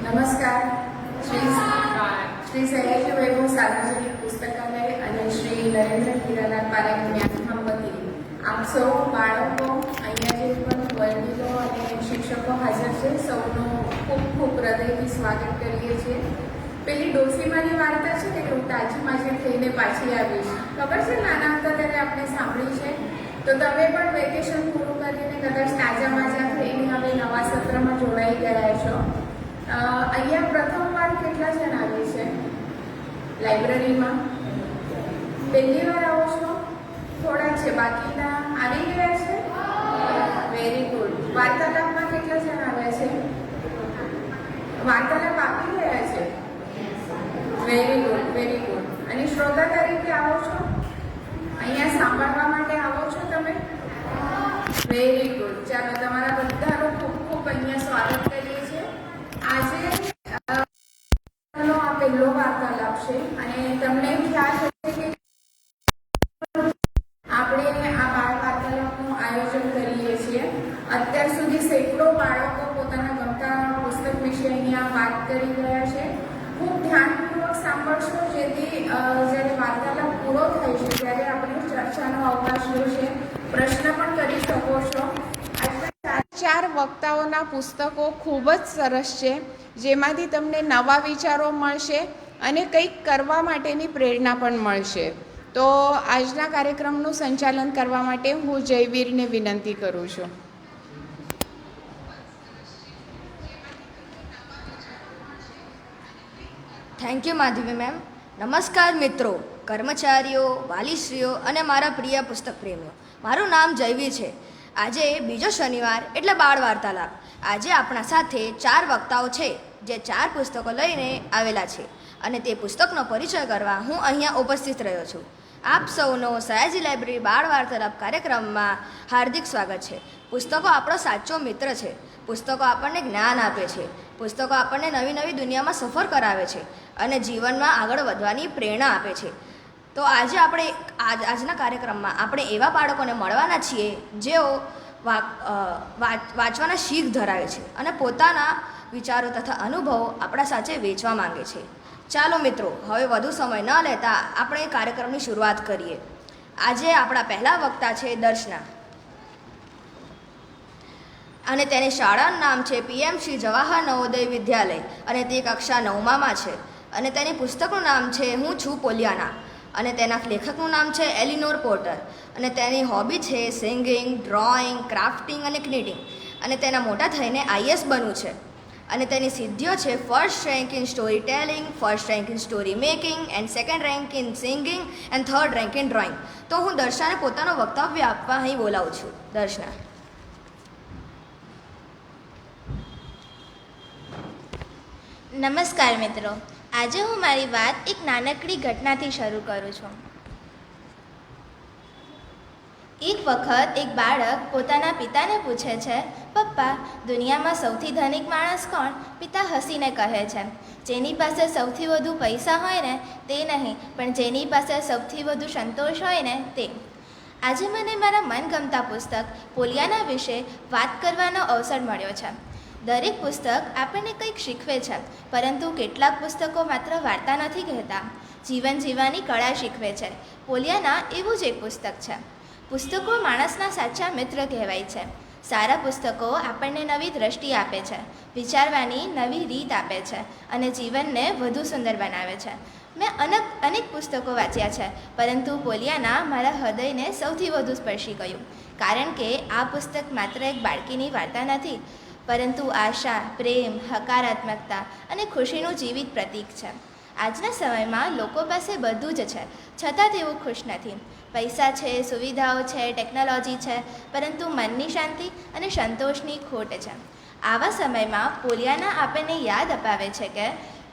નમસ્કાર. શ્રી સયાજી વૈભવ સાર્વજનિક પુસ્તકાલય અને શ્રી નરેન્દ્ર હીરાલાલ પારેખ જ્ઞાનધામ વતી આપ સૌ બાળકો, અહીંયા જે પણ વડીલો અને શિક્ષકો હાજર છે, સૌનું ખૂબ ખૂબ હૃદયથી સ્વાગત કરીએ છીએ. પેલી ડોસીમાની વાર્તા છે ને કે હું તાજી માજી થઈને પાછી આવીશ, ખબર છે? નાના હતા ત્યારે આપણે સાંભળી છે. તો તમે પણ વેકેશન પૂરું કરીને કદાચ તાજા માજા થઈને હવે નવા સત્રમાં જોડાઈ ગયા છો. અહીંયા પ્રથમ વાર કેટલા જણ આવે છે લાઇબ્રેરીમાં? પહેલી વાર આવો છો? થોડા છે, બાકીના આવી ગયા છે? Very good. વાર્તાલાપમાં કેટલા જણ આવ્યા છે? વાર્તાલાપ આપી ગયા છે? Very good, very good. અને શ્રોતા તરીકે આવો છો? અહીંયા સાંભળવા માટે આવો છો તમે? Very good. ચાલો, તમારા બધાનું ખૂબ ખૂબ અહીંયા સ્વાગત કરીએ છીએ. આજે આ પહેલો વાર્તાલાપ છે અને તમને ખ્યાલ હશે કે આપણે આ બાળ વાર્તાલાપનું આયોજન કરીએ છીએ. અત્યાર સુધી સેંકડો બાળકો પોતાના ગમતા પુસ્તક વિશે અહીંયા વાત કરી રહ્યા છે. ખૂબ ધ્યાનપૂર્વક સાંભળશો, જેથી જ્યારે વાર્તાલાપ પૂરો થાય છે ત્યારે આપણે ચર્ચાનો અવકાશ રહેશે. પ્રશ્ન પણ કરી શકો છો. ચાર વક્તાઓના પુસ્તકો ખૂબ જ સરસ છે, જેમાંથી તમને નવા વિચારો મળશે અને કંઈક કરવા માટેની પ્રેરણા પણ મળશે. તો આજના કાર્યક્રમનું સંચાલન કરવા માટે હું જયવીરને વિનંતી કરું છું. Thank you Madhavi ma'am. નમસ્કાર મિત્રો, કર્મચારીઓ, વાલીશ્રીઓ અને મારા પ્રિય પુસ્તક પ્રેમીઓ. મારું નામ જયવીર છે. આજે બીજો શનિવાર એટલે બાળ વાર્તાલાપ. આજે આપણા સાથે ચાર વક્તાઓ છે જે ચાર પુસ્તકો લઈને આવેલા છે અને તે પુસ્તકનો પરિચય કરવા હું અહીંયા ઉપસ્થિત રહ્યો છું. આપ સૌનો સયાજી લાઇબ્રેરી બાળ વાર્તાલાપ કાર્યક્રમમાં હાર્દિક સ્વાગત છે. પુસ્તકો આપણો સાચો મિત્ર છે. પુસ્તકો આપણને જ્ઞાન આપે છે. પુસ્તકો આપણને નવી નવી દુનિયામાં સફર કરાવે છે અને જીવનમાં આગળ વધવાની પ્રેરણા આપે છે. તો આજે આપણે આજના કાર્યક્રમમાં આપણે એવા બાળકોને મળવાના છીએ જેઓ વાંચવાના શીખ ધરાવે છે અને પોતાના વિચારો તથા અનુભવો આપણા સાથે વેચવા માંગે છે. ચાલો મિત્રો, હવે વધુ સમય ન લેતા આપણે કાર્યક્રમની શરૂઆત કરીએ. આજે આપણા પહેલા વક્તા છે દર્શના અને તેની શાળાનું નામ છે PM શ્રી જવાહર નવોદય વિદ્યાલય અને તે કક્ષા 9માં છે. અને તેની પુસ્તકનું નામ છે હું છું પોલિયાના અને તેના લેખકનું નામ છે એલિનોર પોર્ટર. અને તેની હોબી છે સિંગિંગ, ડ્રોઈંગ, ક્રાફ્ટિંગ અને ક્નિટિંગ. અને તેના મોટા થઈને IAS બનવું છે. અને તેની સિદ્ધિઓ છે first rank in story telling, first rank in story making and second rank in singing and third rank in drawing. તો હું દર્શનાને પોતાનો વક્તવ્ય આપવા અહીં બોલાવું છું. દર્શના. નમસ્કાર મિત્રો, આજે હું મારી વાત એક નાનકડી ઘટનાથી શરૂ કરું છું. એક વખત એક બાળક પોતાના પિતાને પૂછે છે, પપ્પા, દુનિયામાં સૌથી ધનિક માણસ કોણ? પિતા હસીને કહે છે, જેની પાસે સૌથી વધુ પૈસા હોય ને તે નહીં, પણ જેની પાસે સૌથી વધુ સંતોષ હોય ને તે. આજે મને મારા મનગમતા પુસ્તક પોલિયાના વિશે વાત કરવાનો અવસર મળ્યો છે. દરેક પુસ્તક આપણને કંઈક શીખવે છે, પરંતુ કેટલાક પુસ્તકો માત્ર વાર્તા નથી કહેતા, જીવન જીવવાની કળા શીખવે છે. પોલિયાના એવું જ એક પુસ્તક છે. પુસ્તકો માણસના સાચા મિત્ર કહેવાય છે. સારા પુસ્તકો આપણને નવી દ્રષ્ટિ આપે છે, વિચારવાની નવી રીત આપે છે અને જીવનને વધુ સુંદર બનાવે છે. મેં અનેક પુસ્તકો વાંચ્યા છે, પરંતુ પોલિયાના મારા હૃદયને સૌથી વધુ સ્પર્શી ગયું, કારણ કે આ પુસ્તક માત્ર એક બાળકીની વાર્તા નથી, પરંતુ આશા, પ્રેમ, હકારાત્મકતા અને ખુશીનું જીવિત પ્રતીક છે. આજના સમયમાં લોકો પાસે બધું જ છે, છતાં તેઓ ખુશ નથી. પૈસા છે, સુવિધાઓ છે, ટેકનોલોજી છે, પરંતુ મનની શાંતિ અને સંતોષની ખોટ છે. આવા સમયમાં પોલિયાના આપણને યાદ અપાવે છે કે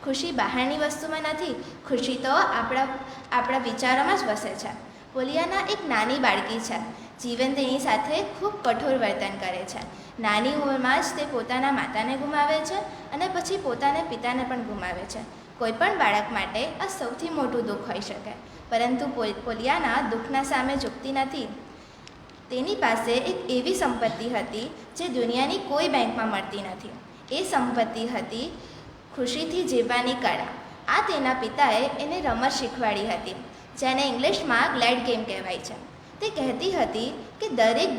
ખુશી બહારની વસ્તુમાં નથી, ખુશી તો આપણા વિચારોમાં જ વસે છે. પોલિયાના એક નાની બાળકી છે. જીવન તેની સાથે ખૂબ કઠોર વર્તન કરે છે. નાની ઉંમરમાં જ તે પોતાના માતાને ગુમાવે છે અને પછી પોતાના પિતાને પણ ગુમાવે છે. કોઈપણ બાળક માટે આ સૌથી મોટું દુઃખ હોઈ શકે, પરંતુ પોલિયાના દુઃખના સામે ઝૂકતી નથી. તેની પાસે એક એવી સંપત્તિ હતી જે દુનિયાની કોઈ બેંકમાં મળતી નથી. એ સંપત્તિ હતી ખુશીથી જીવવાની કળા. આ તેના પિતાએ એને રમત શીખવાડી હતી, જેને ઇંગ્લિશમાં ગ્લેડ ગેમ કહેવાય છે. તે કહેતી હતી કે દરેક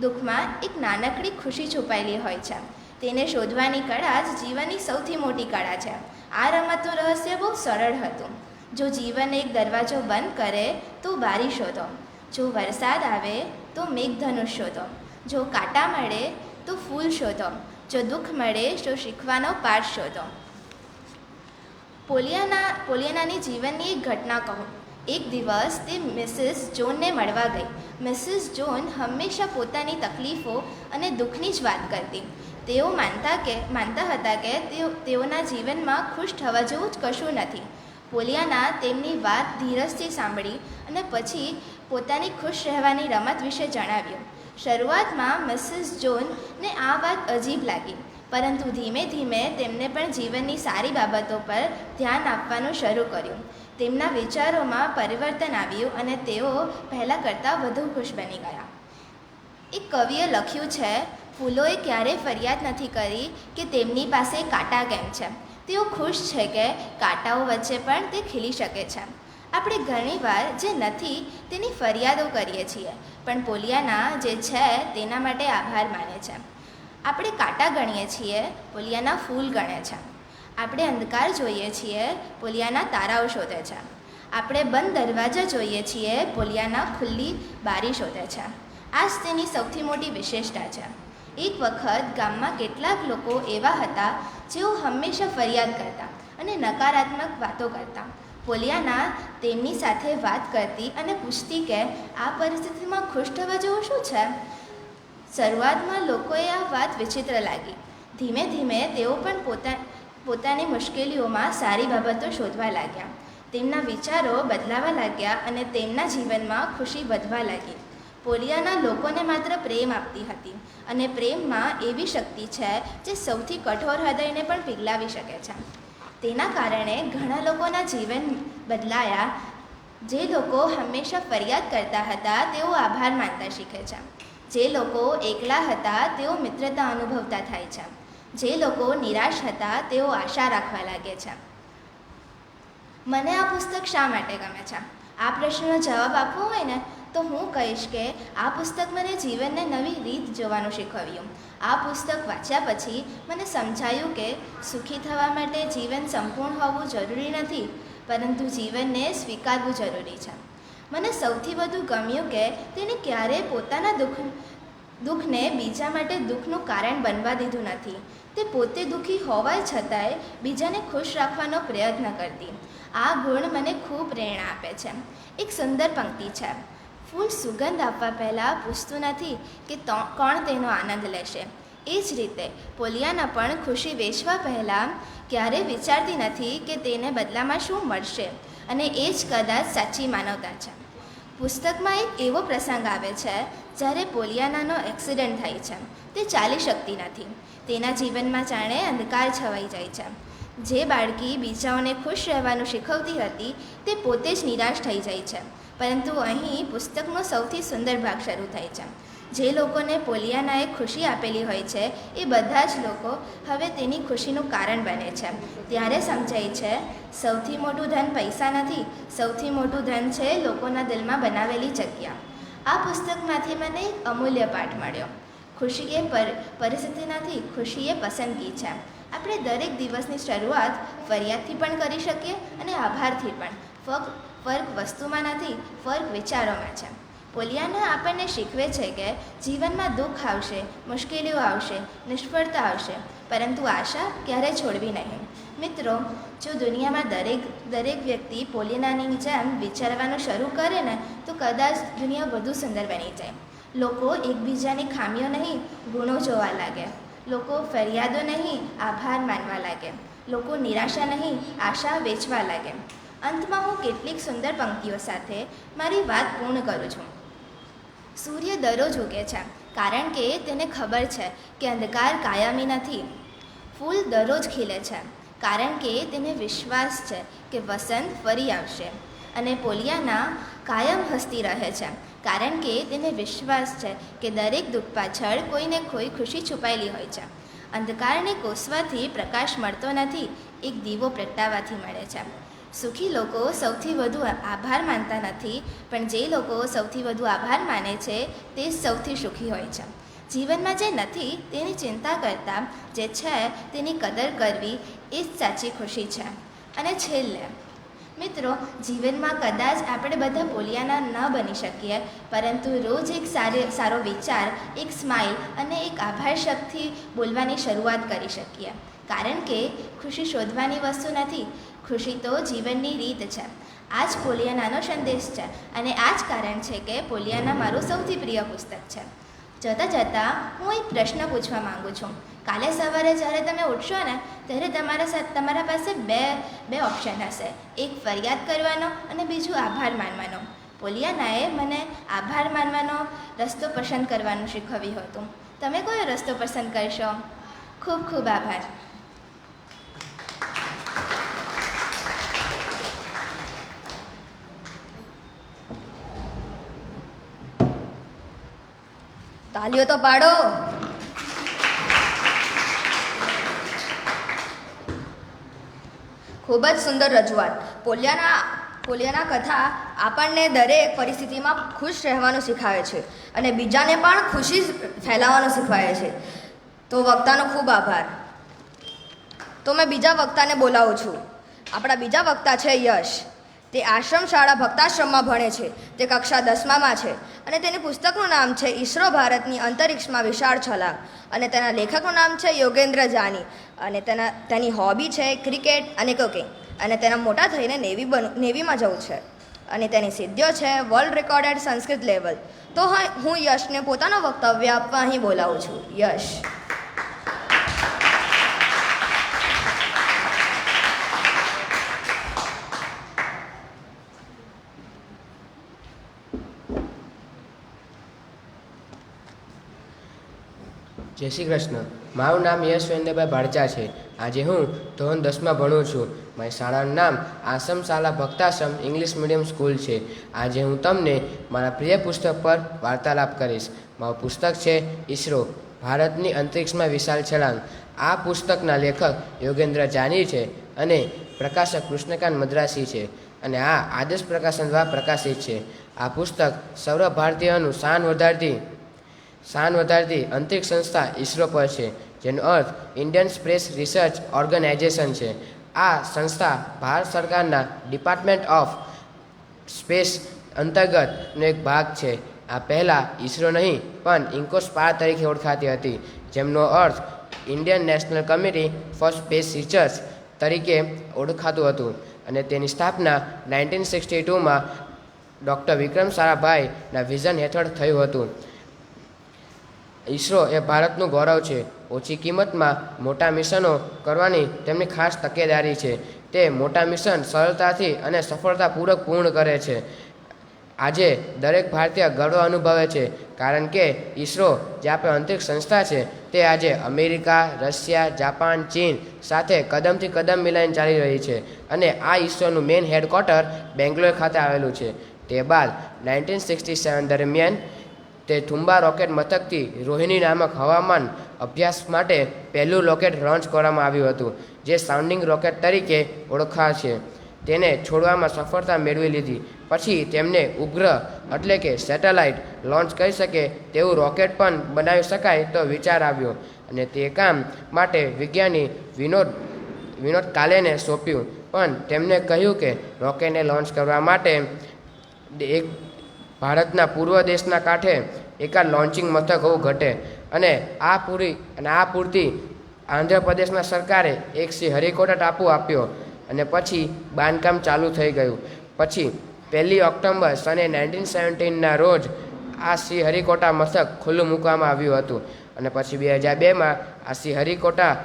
દુઃખમાં એક નાનકડી ખુશી છુપાયેલી હોય છે. તેને શોધવાની કળા જ જીવનની સૌથી મોટી કળા છે. આ રમતનું રહસ્ય બહુ સરળ હતું. જો જીવન એક દરવાજો બંધ કરે તો બારી શોધો, જો વરસાદ આવે તો મેઘધનુષ શોધો, જો કાંટા મળે તો ફૂલ શોધો, જો દુઃખ મળે તો શીખવાનો પાઠ શોધો. પોલિયાનાની જીવનની એક ઘટના કહું. એક દિવસ તે મિસિસ જોનને મળવા ગઈ. મિસિસ જોન હંમેશા પોતાની તકલીફો અને દુઃખની જ વાત કરતી. તેઓ માનતા હતા કે તેઓના જીવનમાં ખુશ થવા જેવું જ કશું નથી. પોલિયાના તેમની વાત ધીરજથી સાંભળી અને પછી પોતાની ખુશ રહેવાની રમત વિશે જણાવ્યું. શરૂઆતમાં મિસિસ જોનને આ વાત અજીબ લાગી, પરંતુ ધીમે ધીમે તેમને પણ જીવનની સારી બાબતો પર ધ્યાન આપવાનું શરૂ કર્યું. તેમના વિચારોમાં પરિવર્તન આવ્યું અને તેઓ પહેલાં કરતાં વધુ ખુશ બની ગયા. એક કવિએ લખ્યું છે, ફૂલોએ ક્યારેય ફરિયાદ નથી કરી કે તેમની પાસે કાંટા કેમ છે. તેઓ ખુશ છે કે કાંટાઓ વચ્ચે પણ તે ખીલી શકે છે. આપણે ઘણીવાર જે નથી તેની ફરિયાદો કરીએ છીએ, પણ પોલિયાના જે છે તેના માટે આભાર માને છે. આપણે કાંટા ગણીએ છીએ, પોલિયાના ફૂલ ગણે છે. આપણે અંધકાર જોઈએ છીએ, પોલિયાના તારાઓ શોધે છે. આપણે બંધ દરવાજા જોઈએ છીએ, પોલિયાના ખુલ્લી બારી શોધે છે. આ જ તેની સૌથી મોટી વિશેષતા છે. એક વખત ગામમાં કેટલાક લોકો એવા હતા જેઓ હંમેશા ફરિયાદ કરતા અને નકારાત્મક વાતો કરતા. પોલિયાના તેમની સાથે વાત કરતી અને પૂછતી કે આ પરિસ્થિતિમાં ખુશ થવા જેવું શું છે. શરૂઆતમાં લોકોએ આ વાત વિચિત્ર લાગી. ધીમે ધીમે તેઓ પણ પોતાની મુશ્કેલીઓમાં સારી બાબતો શોધવા લાગ્યા. તેમના વિચારો બદલાવા લાગ્યા અને તેમના જીવનમાં ખુશી વધવા લાગી. પોલિયાના લોકોને માત્ર પ્રેમ આપતી હતી, અને પ્રેમમાં એવી શક્તિ છે જે સૌથી કઠોર હૃદયને પણ પીગલાવી શકે છે. તેના કારણે ઘણા લોકોના જીવન બદલાયા. જે લોકો હંમેશા ફરિયાદ કરતા હતા તેઓ આભાર માનતા શીખે છે. જે લોકો એકલા હતા તેઓ મિત્રતા અનુભવતા થાય છે. જે લોકો નિરાશ હતા તેઓ આશા રાખવા લાગે છે. મને આ પુસ્તક શા માટે ગમે છે? આ પ્રશ્નનો જવાબ આપવો હોય ને તો હું કહીશ કે આ પુસ્તક મને જીવનને નવી રીત જોવાનું શીખવ્યું. આ પુસ્તક વાંચ્યા પછી મને સમજાયું કે સુખી થવા માટે જીવન સંપૂર્ણ હોવું જરૂરી નથી, પરંતુ જીવનને સ્વીકારવું જરૂરી છે. મને સૌથી વધુ ગમ્યું કે તેણે ક્યારેય પોતાના દુઃખને બીજા માટે દુઃખનું કારણ બનવા દીધું નથી. તે પોતે દુઃખી હોવા છતાંય બીજાને ખુશ રાખવાનો પ્રયત્ન કરતી. આ ગુણ મને ખૂબ પ્રેરણા આપે છે. એક સુંદર પંક્તિ છે, ફૂલ સુગંધ આપવા પહેલાં પૂછતું નથી કે કોણ તેનો આનંદ લેશે. એ જ રીતે પોલિયાના પણ ખુશી વેચવા પહેલાં ક્યારેય વિચારતી નથી કે તેને બદલામાં શું મળશે, અને એ જ કદાચ સાચી માનવતા છે. પુસ્તકમાં એક એવો પ્રસંગ આવે છે જ્યારે પોલિયાનાનો એક્સિડન્ટ થાય છે. તે ચાલી શકતી નથી. તેના જીવનમાં જાણે અંધકાર છવાઈ જાય છે. જે બાળકી બીજાઓને ખુશ રહેવાનું શીખવતી હતી તે પોતે જ નિરાશ થઈ જાય છે. પરંતુ અહીં પુસ્તકનો સૌથી સુંદર ભાગ શરૂ થાય છે. જે લોકોને પોલિયાનાએ ખુશી આપેલી હોય છે એ બધા જ લોકો હવે તેની ખુશીનું કારણ બને છે. ત્યારે સમજાય છે, સૌથી મોટું ધન પૈસા નથી, સૌથી મોટું ધન છે લોકોના દિલમાં બનાવેલી જગ્યા. આ પુસ્તકમાંથી મને એક અમૂલ્ય પાઠ મળ્યો. ખુશી એ પરિસ્થિતિ નથી, ખુશી એ પસંદગી છે. આપણે દરેક દિવસની શરૂઆત ફરિયાદથી પણ કરી શકીએ અને આભારથી પણ. ફર્ક વસ્તુમાં નથી, ફર્ક વિચારોમાં છે. પોલિયાના આપણને શીખવે છે કે જીવનમાં દુઃખ આવશે, મુશ્કેલીઓ આવશે, નિષ્ફળતા આવશે, પરંતુ આશા ક્યારેય છોડવી નહીં. મિત્રો, જો દુનિયામાં દરેક વ્યક્તિ પોલિયાનાની જેમ વિચારવાનું શરૂ કરે ને તો કદાચ દુનિયા વધુ સુંદર બની જાય. લોકો એકબીજાની ખામીઓ નહીં, ગુણો જોવા લાગે. લોકો ફરિયાદો નહીં, આભાર માનવા લાગે. લોકો નિરાશા નહીં, આશા વેચવા લાગે. અંતમાં હું કેટલીક સુંદર પંક્તિઓ સાથે મારી વાત પૂર્ણ કરું છું. સૂર્ય દરરોજ ઉગે છે, કારણ કે તેને ખબર છે કે અંધકાર કાયમી નથી. ફૂલ દરરોજ ખીલે છે, કારણ કે તેને વિશ્વાસ છે કે વસંત ફરી આવશે. અને પોલિયાના કાયમ હસતી રહે છે, કારણ કે તેને વિશ્વાસ છે કે દરેક દુઃખ પાછળ કોઈને કોઈ ખુશી છુપાયેલી હોય છે. અંધકારને કોસવાથી પ્રકાશ મળતો નથી, એક દીવો પ્રગટાવવાથી મળે છે. સુખી લોકો સૌથી વધુ આભાર માનતા નથી, પણ જે લોકો સૌથી વધુ આભાર માને છે તે જ સૌથી સુખી હોય છે. જીવનમાં જે નથી તેની ચિંતા કરતાં જે છે તેની કદર કરવી એ જ સાચી ખુશી છે. અને છેલ્લે મિત્રો, જીવનમાં કદાચ આપણે બધા પોલિયાના ન બની શકીએ, પરંતુ રોજ એક સારો વિચાર, એક સ્માઇલ અને એક આભાર શબ્દથી બોલવાની શરૂઆત કરી શકીએ. કારણ કે ખુશી શોધવાની વસ્તુ નથી, ખુશી તો જીવનની રીત છે. આ જ પોલિયાનાનો સંદેશ છે અને આ જ કારણ છે કે પોલિયાના મારું સૌથી પ્રિય પુસ્તક છે. જતાં જતાં હું એક પ્રશ્ન પૂછવા માગું છું. કાલે સવારે જ્યારે તમે ઉઠશો ને ત્યારે તમારા પાસે બે ઓપ્શન હશે, એક ફરિયાદ કરવાનો અને બીજું આભાર માનવાનો. પોલિયાનાએ મને આભાર માનવાનો રસ્તો પસંદ કરવાનું શીખવ્યું હતું. તમે કયો રસ્તો પસંદ કરશો? ખૂબ ખૂબ આભાર. તાલીઓ તો પાડો. ખૂબ જ સુંદર રજૂઆત. પોલિયાના કથા આપણને દરેક પરિસ્થિતિમાં ખુશ રહેવાનું શીખવે છે અને બીજાને પણ ખુશી ફેલાવવાનું શીખવાડે છે. તો વક્તાનો ખૂબ આભાર. તો મેં બીજા વક્તાને બોલાવું છું. આપણા બીજા વક્તા છે યશ. તે આશ્રમ શાળા ભક્તાશ્રમમાં ભણે છે. તે કક્ષા 10માં છે અને તેની પુસ્તકનું નામ છે ઈસરો ભારતની અંતરિક્ષમાં વિશાળ છલાંગ, અને તેના લેખકનું નામ છે યોગેન્દ્ર જાની, અને તેની હોબી છે ક્રિકેટ અને કુકિંગ, અને તેના મોટા થઈને નેવીમાં જવું છે, અને તેની સિદ્ધિઓ છે વર્લ્ડ રેકોર્ડેડ સંસ્કૃત લેવલ. તો હું યશને પોતાનો વક્તવ્ય આપવા અહીં બોલાવું છું. યશ. જય શ્રી કૃષ્ણ. મારું નામ યશવેન્દ્રભાઈ ભાડચા છે. આજે હું ધોરણ 10માં ભણું છું. મારી શાળાનું નામ આશ્રમ શાળા ભક્તાશ્રમ ઇંગ્લિશ મીડિયમ સ્કૂલ છે. આજે હું તમને મારા પ્રિય પુસ્તક પર વાર્તાલાપ કરીશ. મારું પુસ્તક છે ઈસરો ભારતની અંતરિક્ષમાં વિશાળ છલાંગ. આ પુસ્તકના લેખક યોગેન્દ્ર જાની છે અને પ્રકાશક કૃષ્ણકાંત મદ્રાસી છે, અને આ આદર્શ પ્રકાશન દ્વારા પ્રકાશિત છે. આ પુસ્તક સર્વ ભારતીયોનું શાન વધારતી અંતરિક્ષ સંસ્થા ઈસરો પર છે, જેનો અર્થ ઇન્ડિયન સ્પેસ રિસર્ચ ઓર્ગેનાઇઝેશન છે. આ સંસ્થા ભારત સરકારના ડિપાર્ટમેન્ટ ઓફ સ્પેસ અંતર્ગતનો એક ભાગ છે. આ પહેલાં ઈસરો નહીં પણ ઇન્કોસ્પાર તરીકે ઓળખાતી હતી, જેમનો અર્થ Indian National Committee for Space Research તરીકે ઓળખાતું હતું, અને તેની સ્થાપના 1962માં ડૉક્ટર વિક્રમ સારાભાઈના વિઝન હેઠળ થયું હતું. ઈસરો એ ભારતનું ગૌરવ છે. ઓછી કિંમતમાં મોટા મિશનો કરવાની તેમની ખાસ તકેદારી છે. તે મોટા મિશન સરળતાથી અને સફળતાપૂર્વક પૂર્ણ કરે છે. આજે દરેક ભારતીય ગર્વ અનુભવે છે, કારણ કે ઈસરો જે આપણે અંતરિક્ષ સંસ્થા છે તે આજે અમેરિકા, રશિયા, જાપાન, ચીન સાથે કદમથી કદમ મિલાઈને ચાલી રહી છે, અને આ ઈસરોનું મેઇન હેડક્વાર્ટર બેંગ્લોર ખાતે આવેલું છે. તે બાદ 1967 દરમિયાન તે થુંબા રોકેટ મથકથી રોહિણી નામક હવામાન અભ્યાસ માટે પહેલું રોકેટ લોન્ચ કરવામાં આવ્યું હતું, જે સાઉન્ડિંગ રોકેટ તરીકે ઓળખાય છે. તેને છોડવામાં સફળતા મેળવી લીધી. પછી તેમને ઉપગ્રહ એટલે કે સેટેલાઇટ લોન્ચ કરી શકે તેવું રોકેટ પણ બનાવી શકાય તો વિચાર આવ્યો, અને તે કામ માટે વિજ્ઞાની વિનોદ કાલેને સોંપ્યું. પણ તેમને કહ્યું કે રોકેટને લોન્ચ કરવા માટે એક ભારતના પૂર્વ દેશના કાંઠે એકાદ લોન્ચિંગ મથક હોવું ઘટે, અને આ પૂરતી આંધ્રપ્રદેશના સરકારે એક શ્રીહરિકોટા ટાપુ આપ્યો, અને પછી બાંધકામ ચાલુ થઈ ગયું. પછી 1 ઓક્ટોબર સને 1917ના રોજ આ શ્રીહરિકોટા મથક ખુલ્લું મૂકવામાં આવ્યું હતું, અને પછી 2002માં આ શ્રીહરિકોટા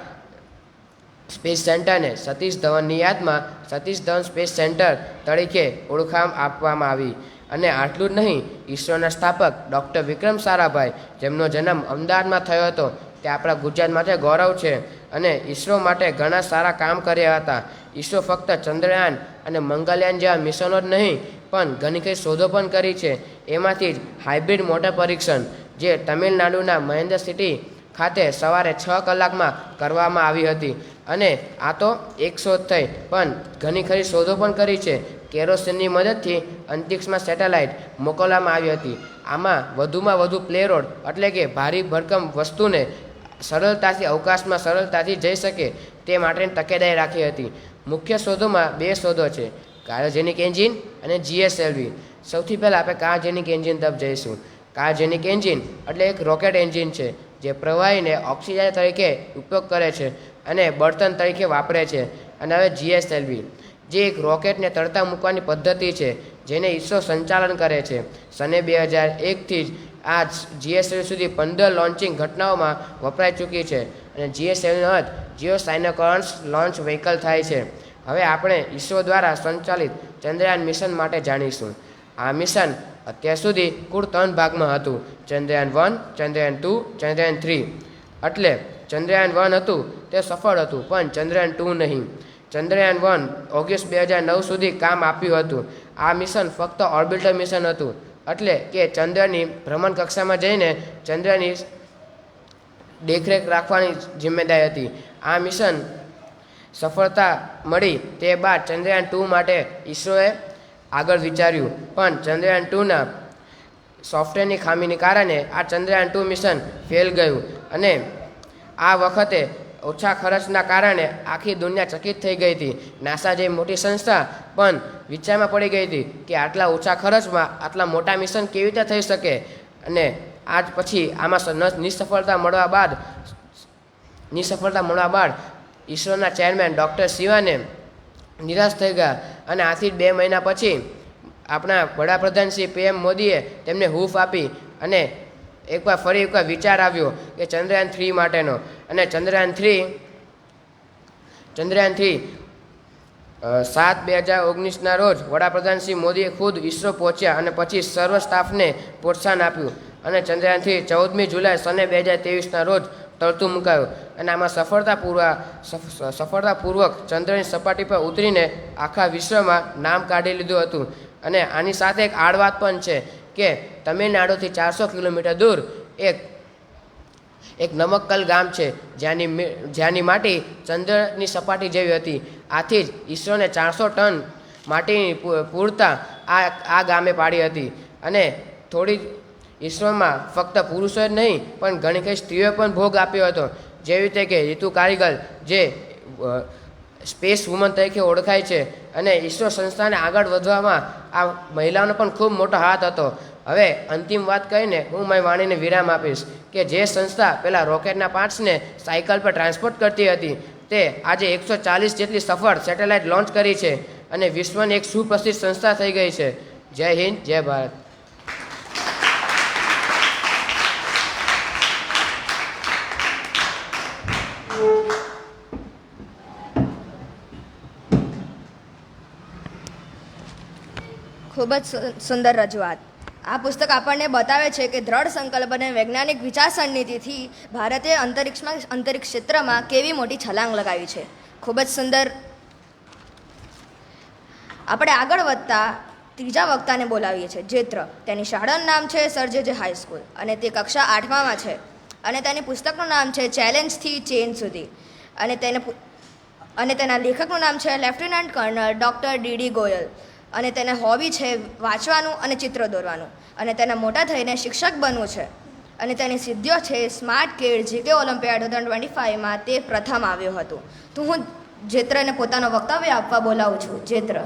સ્પેસ સેન્ટરને સતીશ ધવનની યાદમાં સતીશ ધવન સ્પેસ સેન્ટર તરીકે ઓળખાણ આપવામાં આવી. અને આટલું જ નહીં, ઈસરોના સ્થાપક ડૉક્ટર વિક્રમ સારાભાઈ, જેમનો જન્મ અમદાવાદમાં થયો હતો, તે આપણા ગુજરાત માટે ગૌરવ છે, અને ઈસરો માટે ઘણા સારા કામ કર્યા હતા. ઈસરો ફક્ત ચંદ્રયાન અને મંગળયાન જેવા મિશનો જ નહીં પણ ઘણી કઈ શોધો પણ કરી છે. એમાંથી જ હાઇબ્રિડ મોટર પરીક્ષણ, જે તમિલનાડુના મહેન્દ્ર સિટી ખાતે સવારે 6 કલાકમાં કરવામાં આવી હતી. અને આ તો એક શોધ થઈ, પણ ઘણી ખરી શોધો પણ કરી છે. કેરોસીનની મદદથી અંતરિક્ષમાં સેટેલાઇટ મોકલવામાં આવી હતી. આમાં વધુમાં વધુ પ્લેરોડ એટલે કે ભારી ભરકમ વસ્તુને સરળતાથી અવકાશમાં સરળતાથી જઈ શકે તે માટેની તકેદારી રાખી હતી. મુખ્ય શોધોમાં 2 શોધો છે, ક્રાયોજેનિક એન્જિન અને GSLV. સૌથી પહેલાં આપણે ક્રાયોજેનિક એન્જિન તરફ જઈશું. ક્રાયોજેનિક એન્જિન એટલે એક રોકેટ એન્જિન છે જે પ્રવાહીને ઓક્સિજન તરીકે ઉપયોગ કરે છે અને બળતણ તરીકે વાપરે છે. અને હવે GSLV જે એક રોકેટને તરતા મૂકવાની પદ્ધતિ છે જેને ઇસરો સંચાલન કરે છે. સને 2001થી જ આ GSLV સુધી 15 લોન્ચિંગ ઘટનાઓમાં વપરાઈ ચૂકી છે. અને GSLVનો અર્થ જીઓસાયનોક્રોન્સ લોન્ચ વ્હીકલ થાય છે. હવે આપણે ઇસરો દ્વારા સંચાલિત ચંદ્રયાન મિશન માટે જાણીશું. આ મિશન અત્યાર સુધી કુલ 3 ભાગમાં હતું: ચંદ્રયાન 1, ચંદ્રયાન 2, ચંદ્રયાન 3. એટલે ચંદ્રયાન 1 હતું તે સફળ હતું, પણ ચંદ્રયાન 2 નહીં. ચંદ્રયાન 1 ઓગસ્ટ 2009 સુધી કામ આપ્યું હતું. આ મિશન ફક્ત ઓર્બિટર મિશન હતું, એટલે કે ચંદ્રની ભ્રમણ કક્ષામાં જઈને ચંદ્રની દેખરેખ રાખવાની જિમ્મેદારી હતી. આ મિશન સફળતા મળી તે બાદ ચંદ્રયાન 2 માટે ઇસરોએ આગળ વિચાર્યું, પણ ચંદ્રયાન 2ના સોફ્ટવેરની ખામીને કારણે આ ચંદ્રયાન 2 મિશન ફેલ ગયું. અને આ વખતે ઓછા ખર્ચના કારણે આખી દુનિયા ચકિત થઈ ગઈ હતી. નાસા જેવી મોટી સંસ્થા પણ વિચારમાં પડી ગઈ હતી કે આટલા ઓછા ખર્ચમાં આટલા મોટા મિશન કેવી રીતે થઈ શકે. અને આજ પછી આમાં નિષ્ફળતા મળવા બાદ ઇસરોના ચેરમેન ડૉક્ટર શિવાને નિરાશ થઈ ગયા. અને આથી 2 મહિના પછી આપણા વડાપ્રધાન શ્રી PM મોદીએ તેમને હૂંફ આપી અને ફરી એકવાર વિચાર આવ્યો કે ચંદ્રયાન 3 માટેનો. અને ચંદ્રયાન 3 7/2019ના રોજ વડાપ્રધાન શ્રી મોદીએ ખુદ ઇસરો પહોંચ્યા અને પછી સર્વ સ્ટાફને પ્રોત્સાહન આપ્યું. અને ચંદ્રયાન 3 14મી જુલાઈ સને 2023ના રોજ તરતું મુકાયું. અને આમાં સફળતાપૂર્વક ચંદ્રની સપાટી પર ઉતરીને આખા વિશ્વમાં નામ કાઢી લીધું હતું. અને આની સાથે એક આડ વાત પણ છે કે તમિલનાડુથી 400 કિલોમીટર દૂર એક નમક્કલ ગામ છે જ્યાંની માટી ચંદ્રની સપાટી જેવી હતી. આથી જ ઇસરોને 400 ટન માટીની પૂરતા આ ગામે પાડી હતી. અને થોડી ઇસરોમાં ફક્ત પુરુષો જ નહીં પણ ઘણી ખરી સ્ત્રીઓએ પણ ભોગ આપ્યો હતો, જેવી રીતે કે રીતુ કારીગલ જે સ્પેસ વુમન તરીકે ઓળખાય છે. અને ઇસરો સંસ્થાને આગળ વધવામાં આ મહિલાઓનો પણ ખૂબ મોટો હાથ હતો. હવે અંતિમ વાત કહીને હું મારી વાણીને વિરામ આપીશ કે જે સંસ્થા પહેલાં રોકેટના પાર્ટ્સને સાયકલ પર ટ્રાન્સપોર્ટ કરતી હતી તે આજે 140 જેટલી સફળ સેટેલાઇટ લોન્ચ કરી છે અને વિશ્વની એક સુપ્રસિદ્ધ સંસ્થા થઈ ગઈ છે. જય હિન્દ, જય ભારત. ખૂબ જ સુંદર રજૂઆત. આ પુસ્તક આપણને બતાવે છે કે દ્રઢ સંકલ્પ અને વૈજ્ઞાનિક વિચારસરણીથી ભારતે અંતરિક્ષ ક્ષેત્રમાં કેવી મોટી છલાંગ લગાવી છે. ખૂબ જ સુંદર. આપણે આગળ વધતા ત્રીજા વક્તાને બોલાવીએ છીએ, જેત્ર. તેની શાળાનું નામ છે સર જે હાઈસ્કૂલ અને તે કક્ષા 8માં છે. અને તેની પુસ્તકનું નામ છે ચેલેન્જથી ચેન્જ સુધી. અને તેના લેખકનું નામ છે lieutenant kernel doctor D.D. Goyal. અને તેને હોબી છે વાંચવાનું અને ચિત્ર દોરવાનું. અને તેને મોટા થઈને શિક્ષક બનવું છે. અને તેની સિદ્ધિઓ છે સ્માર્ટ કિડ GK ઓલિમ્પિયાડ 2025માં તે પ્રથમ આવ્યો હતો. તો હું જેત્રને પોતાનો વક્તવ્ય આપવા બોલાવું છું. જેત્ર.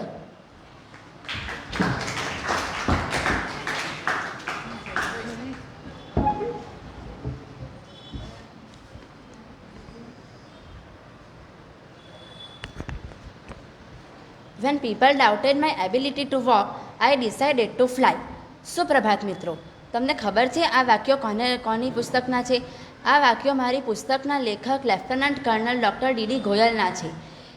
When people doubted my ability to walk, I decided to fly. સુપ્રભાત મિત્રો, તમને ખબર છે આ વાક્યો કોની પુસ્તકના છે? આ વાક્યો મારી પુસ્તકના લેખક લેફ્ટનન્ટ કર્નલ ડૉક્ટર D.D. ગોયલના છે.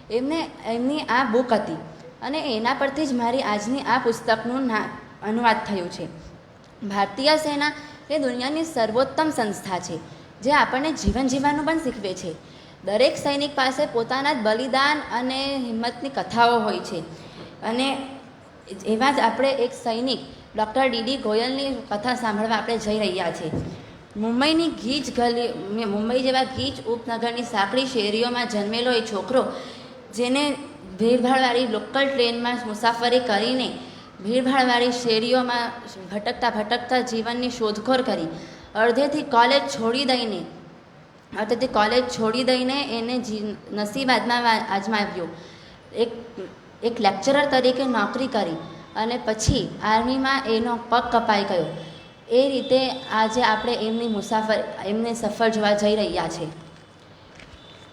એમની આ બુક હતી અને એના પરથી જ મારી આજની આ પુસ્તકનું અનુવાદ થયું છે. ભારતીય સેના એ દુનિયાની સર્વોત્તમ સંસ્થા છે જે આપણને જીવન જીવવાનું પણ શીખવે છે. દરેક સૈનિક પાસે પોતાના જ બલિદાન અને હિંમતની કથાઓ હોય છે. અને એવા જ આપણે એક સૈનિક ડૉક્ટર D.D. ગોયલની કથા સાંભળવા આપણે જઈ રહ્યા છીએ. મુંબઈની મુંબઈ જેવા ગીચ ઉપનગરની સાંકડી શેરીઓમાં જન્મેલો એ છોકરો જેને ભીડભાડવાળી લોકલ ટ્રેનમાં મુસાફરી કરીને ભીડભાડવાળી શેરીઓમાં ભટકતા જીવનની શોધખોળ કરી અડધેથી કોલેજ છોડી દઈને એને નસીબ આજમાવ્યો. એક લેક્ચરર તરીકે નોકરી કરી અને પછી આર્મીમાં એનો પગ કપાઈ ગયો. એ રીતે આજે આપણે એમની સફર જોવા જઈ રહ્યા છે.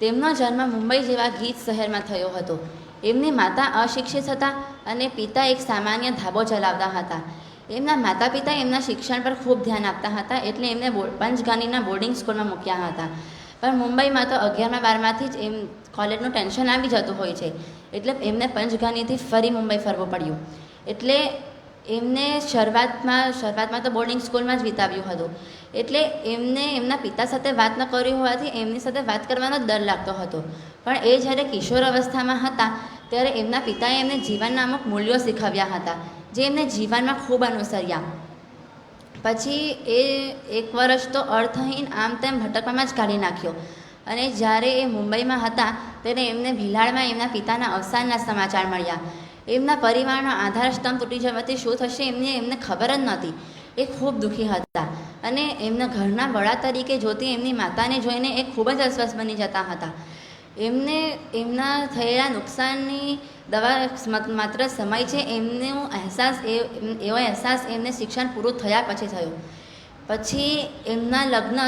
તેમનો જન્મ મુંબઈ જેવા ગીચ શહેરમાં થયો હતો. એમની માતા અશિક્ષિત હતા અને પિતા એક સામાન્ય ધાબો ચલાવતા હતા. એમના માતા પિતા એમના શિક્ષણ પર ખૂબ ધ્યાન આપતા હતા, એટલે એમને પંચગાનીના બોર્ડિંગ સ્કૂલમાં મૂક્યા હતા. પણ મુંબઈમાં તો 11મા 12માંથી જ કોલેજનું ટેન્શન આવી જતું હોય છે, એટલે એમને પંચગાનીથી ફરી મુંબઈ ફરવું પડ્યું. એટલે એમને શરૂઆતમાં તો બોર્ડિંગ સ્કૂલમાં જ વિતાવ્યું હતું. એટલે એમને એમના પિતા સાથે વાત ન કરી હોવાથી એમની સાથે વાત કરવાનો ડર લાગતો હતો. પણ એ જ્યારે કિશોર અવસ્થામાં હતા ત્યારે એમના પિતાએ એમને જીવનના અમુક મૂલ્યો શીખવ્યા હતા, જે એમને જીવનમાં ખૂબ અનુસર્યા. પછી એ 1 વર્ષ તો અર્થહીન આમ તેમ ભટકવામાં જ કાઢી નાખ્યો. અને જ્યારે એ મુંબઈમાં હતા ત્યારે એમને ભીલાડમાં એમના પિતાના અવસાનના સમાચાર મળ્યા. એમના પરિવારનો આધારસ્તંભ તૂટી જવાથી શું થશે એમને ખબર જ નહોતી. એ ખૂબ દુઃખી હતા અને એમના ઘરના વડા તરીકે જોતી એમની માતાને જોઈને એ ખૂબ જ અસ્વસ્થ બની જતા હતા. એમને એમના થયેલા નુકસાનની દવા માત્ર સમય છે, એવો અહેસાસ એમને શિક્ષણ પૂરું થયા પછી થયો. પછી એમના લગ્ન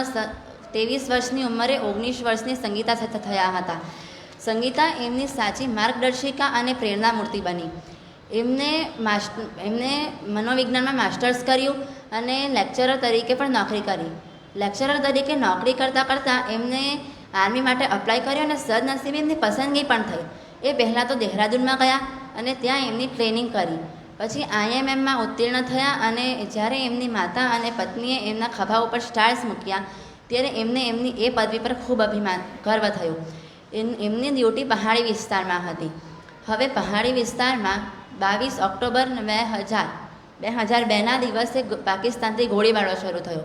23 વર્ષની ઉંમરે 19 વર્ષની સંગીતા સાથે થયા હતા. સંગીતા એમની સાચી માર્ગદર્શિકા અને પ્રેરણામૂર્તિ બની. એમને મનોવિજ્ઞાનમાં માસ્ટર્સ કર્યું અને લેક્ચરર તરીકે પણ નોકરી કરી. લેક્ચરર તરીકે નોકરી કરતાં એમને આર્મી માટે અપ્લાય કર્યો અને સદનસીબે એમની પસંદગી પણ થઈ. એ પહેલાં તો દહેરાદૂનમાં ગયા અને ત્યાં એમની ટ્રેનિંગ કરી. પછી IMMમાં ઉત્તીર્ણ થયા અને જ્યારે એમની માતા અને પત્નીએ એમના ખભા ઉપર સ્ટાર્સ મૂક્યા ત્યારે એમને એમની એ પદવી પર ખૂબ ગર્વ થયો. એમની ડ્યુટી પહાડી વિસ્તારમાં હતી. હવે પહાડી વિસ્તારમાં 22 ઓક્ટોબર 2002ના દિવસે પાકિસ્તાનથી ગોળીબારો શરૂ થયો.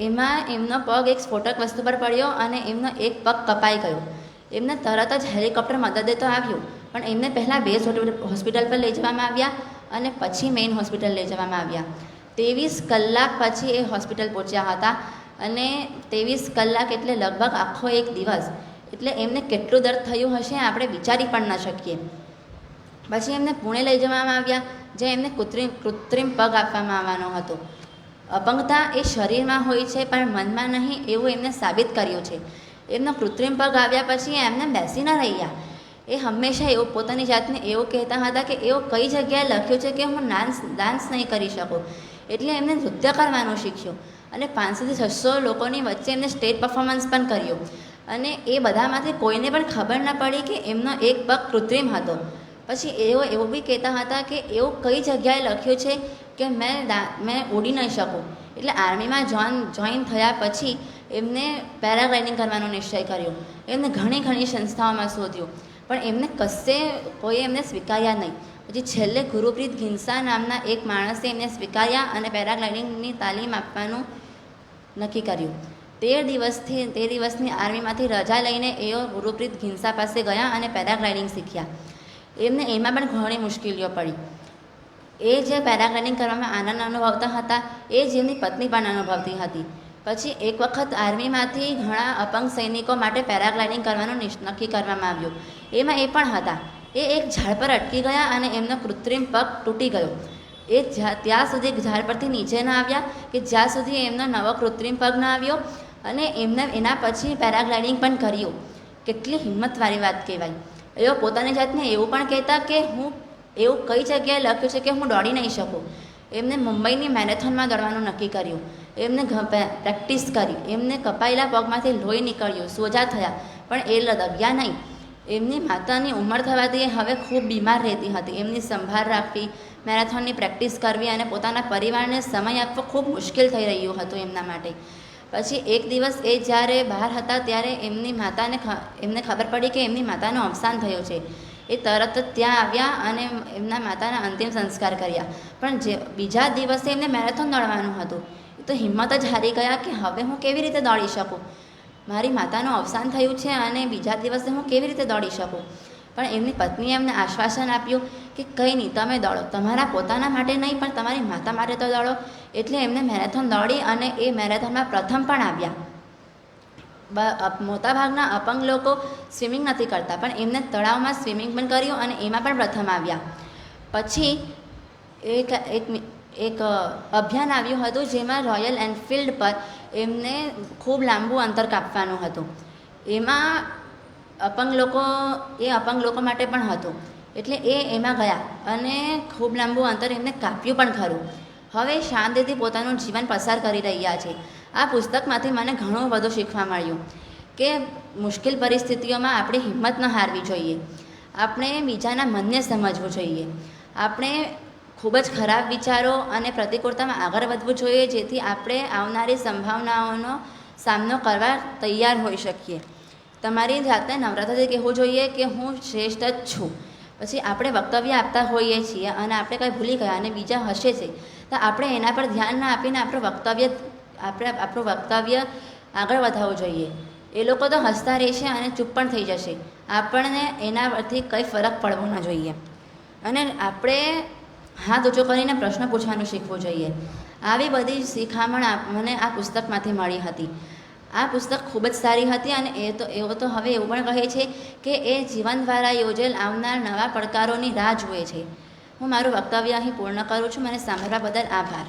એમાં એમનો પગ એક સ્ફોટક વસ્તુ પર પડ્યો અને એમનો એક પગ કપાઈ ગયો. એમને તરત જ હેલિકોપ્ટર મદદે તો આવ્યું, પણ એમને પહેલાં 2 હોસ્પિટલ પર લઈ જવામાં આવ્યા અને પછી મેઇન હોસ્પિટલ લઈ જવામાં આવ્યા. 23 કલાક પછી એ હોસ્પિટલ પહોંચ્યા હતા અને 23 કલાક એટલે લગભગ આખો એક દિવસ. એટલે એમને કેટલું દર્દ થયું હશે આપણે વિચારી પણ ન શકીએ. પછી એમને પુણે લઈ જવામાં આવ્યા, જ્યાં એમને કૃત્રિમ પગ આપવામાં આવવાનો હતો. અપંગતા એ શરીરમાં હોય છે પણ મનમાં નહીં એવું એમને સાબિત કર્યું છે. એમનો કૃત્રિમ પગ આવ્યા પછી એમને બેસી ન રહ્યા. એ હંમેશા એવું પોતાની જાતને એવું કહેતા હતા કે એવું કઈ જગ્યાએ લખ્યું છે કે હું ડાન્સ નહીં કરી શકું. એટલે એમને નૃત્ય કરવાનું શીખ્યું અને 500 થી 600 લોકોની વચ્ચે એમને સ્ટેજ પરફોર્મન્સ પણ કર્યું. અને એ બધામાંથી કોઈને પણ ખબર ન પડી કે એમનો એક પગ કૃત્રિમ હતો. પછી એવું બી કહેતા હતા કે એવું કઈ જગ્યાએ લખ્યું છે કે મેં ઉડી નહીં શકું. એટલે આર્મીમાં જોઈન થયા પછી એમને પેરાગ્લાઇડિંગ કરવાનો નિશ્ચય કર્યો. એમને ઘણી સંસ્થાઓમાં શોધ્યું, પણ એમને કોઈએ એમને સ્વીકાર્યા નહીં. પછી છેલ્લે ગુરુપ્રીત ઘિંસા નામના એક માણસે એમને સ્વીકાર્યા અને પેરાગ્લાઇડિંગની તાલીમ આપવાનું નક્કી કર્યું. 13 દિવસની આર્મીમાંથી રજા લઈને એઓ ગુરુપ્રીત ઘિંસા પાસે ગયા અને પેરાગ્લાઇડિંગ શીખ્યા. એમને એમાં પણ ઘણી મુશ્કેલીઓ પડી. એ જે પેરાગ્લાઇડિંગ કરવામાં આનંદ અનુભવતા હતા એ જ એમની પત્ની પણ અનુભવતી હતી. પછી એક વખત આર્મીમાંથી ઘણા અપંગ સૈનિકો માટે પેરાગ્લાઇડિંગ કરવાનું નક્કી કરવામાં આવ્યું. એમાં એ પણ હતા. એ એક ઝાડ પર અટકી ગયા અને એમનો કૃત્રિમ પગ તૂટી ગયો. એ ત્યાં સુધી ઝાડ પરથી નીચે ન આવ્યા કે જ્યાં સુધી એમનો નવો કૃત્રિમ પગ ન આવ્યો. અને એના પછી પેરાગ્લાઇડિંગ પણ કર્યું. કેટલી હિંમતવાળી વાત કહેવાય. એઓ પોતાની જાતને એવું પણ કહેતા કે હું એવું કઈ જગ્યાએ લખ્યું છે કે હું દોડી નહીં શકું. એમને મુંબઈની મેરેથોનમાં દોડવાનું નક્કી કર્યું. એમને પ્રેક્ટિસ કરી. એમને કપાયેલા પગમાંથી લોહી નીકળ્યું, સોજા થયા, પણ એ લગ્યા નહીં. એમની માતાની ઉંમર થવાથી એ હવે ખૂબ બીમાર રહેતી હતી. એમની સંભાળ રાખવી, મેરેથોનની પ્રેક્ટિસ કરવી અને પોતાના પરિવારને સમય આપવો ખૂબ મુશ્કેલ થઈ રહ્યું હતું એમના માટે. પછી એક દિવસ એ જ્યારે બહાર હતા ત્યારે એમને ખબર પડી કે એમની માતાનું અવસાન થયું છે. એ તરત જ ત્યાં આવ્યા અને એમના માતાના અંતિમ સંસ્કાર કર્યા. પણ બીજા દિવસે એમને મેરેથોન દોડવાનું હતું. તો હિંમત જ હારી ગયા કે હવે હું કેવી રીતે દોડી શકું. મારી માતાનું અવસાન થયું છે અને બીજા દિવસે હું કેવી રીતે દોડી શકું. પણ એમની પત્નીએ એમને આશ્વાસન આપ્યું કે કંઈ નહીં, તમે દોડો, તમારા પોતાના માટે નહીં પણ તમારી માતા માટે તો દોડો. એટલે એમને મેરેથોન દોડી અને એ મેરેથોનમાં પ્રથમ પણ આવ્યા. મોટાભાગના અપંગ લોકો સ્વિમિંગ નથી કરતા, પણ એમને તળાવમાં સ્વિમિંગ પણ કર્યું અને એમાં પણ પ્રથમ આવ્યા. પછી એક અભિયાન આવ્યું હતું જેમાં રોયલ એનફિલ્ડ પર એમને ખૂબ લાંબુ અંતર કાપવાનું હતું. એમાં અપંગ લોકો માટે પણ હતું. એટલે એમાં ગયા અને ખૂબ લાંબુ અંતર એમને કાપ્યું પણ ખરું. હવે શાંતિથી પોતાનું જીવન પસાર કરી રહ્યા છે. આ પુસ્તકમાંથી મને ઘણું બધું શીખવા મળ્યું કે મુશ્કેલ પરિસ્થિતિઓમાં આપણે હિંમત ન હારવી જોઈએ. આપણે બીજાના મનને સમજવું જોઈએ. આપણે ખૂબ જ ખરાબ વિચારો અને પ્રતિકૂળતામાં આગળ વધવું જોઈએ, જેથી આપણે આવનારી સંભાવનાઓનો સામનો કરવા તૈયાર હોઈ શકીએ. તમારી જાતને નમ્રતાથી કહેવું જોઈએ કે હું શ્રેષ્ઠ જ છું. પછી આપણે વક્તવ્ય આપતા હોઈએ છીએ અને આપણે કંઈ ભૂલી ગયા અને બીજા હસે છે, તો આપણે એના પર ધ્યાન ના આપીને આપણું વક્તવ્ય આગળ વધારવું જોઈએ. એ લોકો તો હસતા રહેશે અને ચૂપ પણ થઈ જશે. આપણને એના પરથી કંઈ ફરક પડવો ન જોઈએ અને આપણે હાથ ઊંચો કરીને પ્રશ્ન પૂછવાનું શીખવું જોઈએ. આવી બધી શિખામણ મને આ પુસ્તકમાંથી મળી હતી. આ પુસ્તક ખૂબ જ સારી હતી અને એવો તો હવે એવું પણ કહે છે કે એ જીવન દ્વારા યોજેલ આવનાર નવા પડકારોની રાહ જુએ છે. હું મારું વક્તવ્ય અહીં પૂર્ણ કરું છું. મને સાંભળવા બદલ આભાર.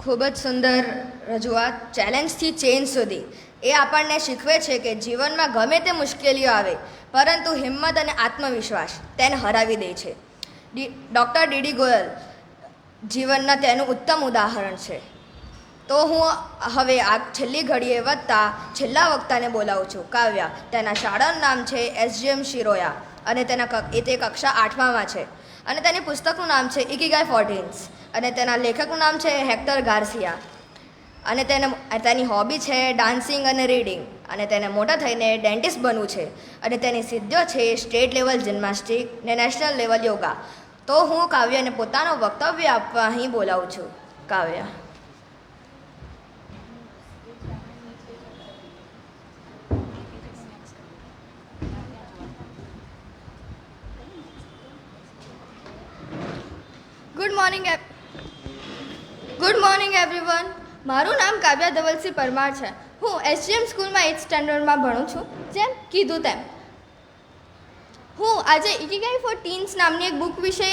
ખૂબ જ સુંદર રજૂઆત. ચેલેન્જથી ચેન્જ સુધી એ આપણને શીખવે છે કે જીવનમાં ગમે તે મુશ્કેલીઓ આવે પરંતુ હિંમત અને આત્મવિશ્વાસ તેને હરાવી દે છે. ડૉક્ટર ડીડી ગોયલ જીવનના તેનું ઉત્તમ ઉદાહરણ છે. તો હું હવે આ છેલ્લી ઘડીએ વધતા છેલ્લા વક્તાને બોલાવું છું. કાવ્યા. તેના શાળાનું નામ છે SGM શિરોયા અને તે કક્ષા 8માં છે અને તેની પુસ્તકનું નામ છે ઇકીગાઈ 14 અને તેના લેખકનું નામ છે હેક્ટર ગાર્સિયા અને તેની હોબી છે ડાન્સિંગ અને રીડિંગ અને તેને મોટા થઈને ડેન્ટિસ્ટ બનવું છે અને તેની સિદ્ધિઓ છે સ્ટેટ લેવલ જિમ્નાસ્ટિક ને નેશનલ લેવલ યોગા. તો હું કાવ્યાને પોતાનો વક્તવ્ય આપવા અહીં બોલાવું છું. કાવ્યા. Good morning everyone. મારું નામ કાવ્યા ધવલસિંહ પરમાર છે. હું SGM સ્કૂલમાં 8th સ્ટેન્ડર્ડમાં ભણું છું. જેમ કીધું તેમ હું આજે ઇકીગાઈ ફોર ટીન્સ નામની એક બુક વિશે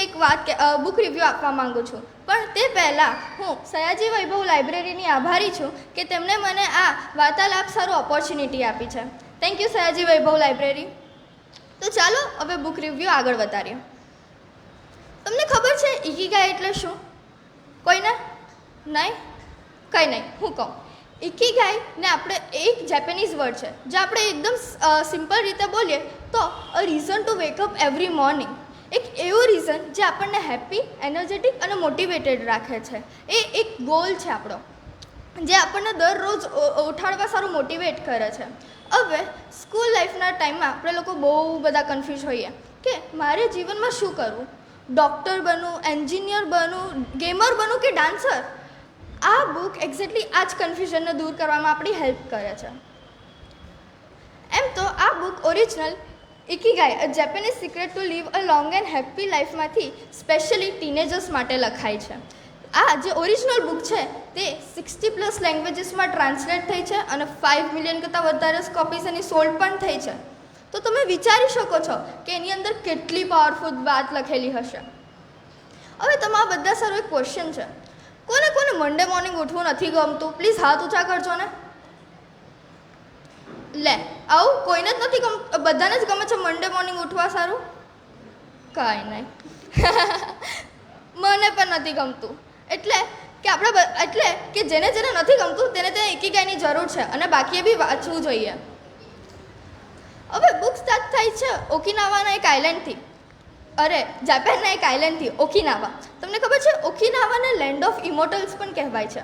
બુક રિવ્યૂ આપવા માંગુ છું. પણ તે પહેલાં હું સયાજી વૈભવ લાઇબ્રેરીની આભારી છું કે તેમણે મને આ વાર્તાલાપ સારું ઓપોર્ચ્યુનિટી આપી છે. Thank you Sayaji Vaibhav library. તો ચાલો હવે બુક રિવ્યૂ આગળ વધારીએ. તમને ખબર છે ઇકીગાઈ એટલે શું? કોઈને નહીં? કંઈ નહીં, હું કહું. ઇકીગાઈને આપણે એક જેપેનીઝ વર્ડ છે જે આપણે એકદમ સિમ્પલ રીતે બોલીએ તો અ reason to wake up every morning. એક એવું રીઝન જે આપણને હેપી, એનર્જેટિક અને મોટિવેટેડ રાખે છે. એ એક ગોલ છે આપણો જે આપણને દરરોજ ઉઠાડવા સારું મોટિવેટ કરે છે. હવે સ્કૂલ લાઈફના ટાઈમમાં આપણે લોકો બહુ બધા કન્ફ્યુઝ હોઈએ કે મારે જીવનમાં શું કરવું, ડૉક્ટર બનવું, એન્જિનિયર બનવું, ગેમર બનવું કે ડાન્સર. આ બુક એક્ઝેક્ટલી આ જ કન્ફ્યુઝનને દૂર કરવામાં આપણી હેલ્પ કરે છે. એમ તો આ book original Ikigai a Japanese secret to live a long and happy લાઈફમાંથી સ્પેશિયલી ટીનેજર્સ માટે લખાઈ છે. આ જે ઓરિજિનલ બુક છે તે 60+ લેંગ્વેજીસમાં ટ્રાન્સલેટ થઈ છે અને 5 મિલિયન કરતાં વધારે કોપીઝ એની સોલ્ડ પણ થઈ છે. તો તમે વિચારી શકો છો કે એની અંદર કેટલી પાવરફુલ વાત લખેલી હશે. હવે તમારા બધા સારો એક ક્વેશ્ચન છે, કોને મંડે મોર્નિંગ ઉઠવું નથી ગમતું? પ્લીઝ હાથ ઊંચા કરજો ને. લે, આવું કોઈને જ નથી ગમતું? બધાને જ ગમે છે મંડે મોર્નિંગ ઉઠવા સારું? કાંઈ નહીં. મને પણ નથી ગમતું. એટલે કે જેને નથી ગમતું તેને ઇકીગાઈની જરૂર છે અને બાકીએ બી વાંચવું જોઈએ. હવે બુક સ્ટાર્ટ થાય છે ઓકિનાવાના એક આઇલેન્ડથી, જાપાનના એક આઇલેન્ડથી, ઓકિનાવા. તમને ખબર છે ઓકિનાવાને લેન્ડ ઓફ ઇમોર્ટલ્સ પણ કહેવાય છે.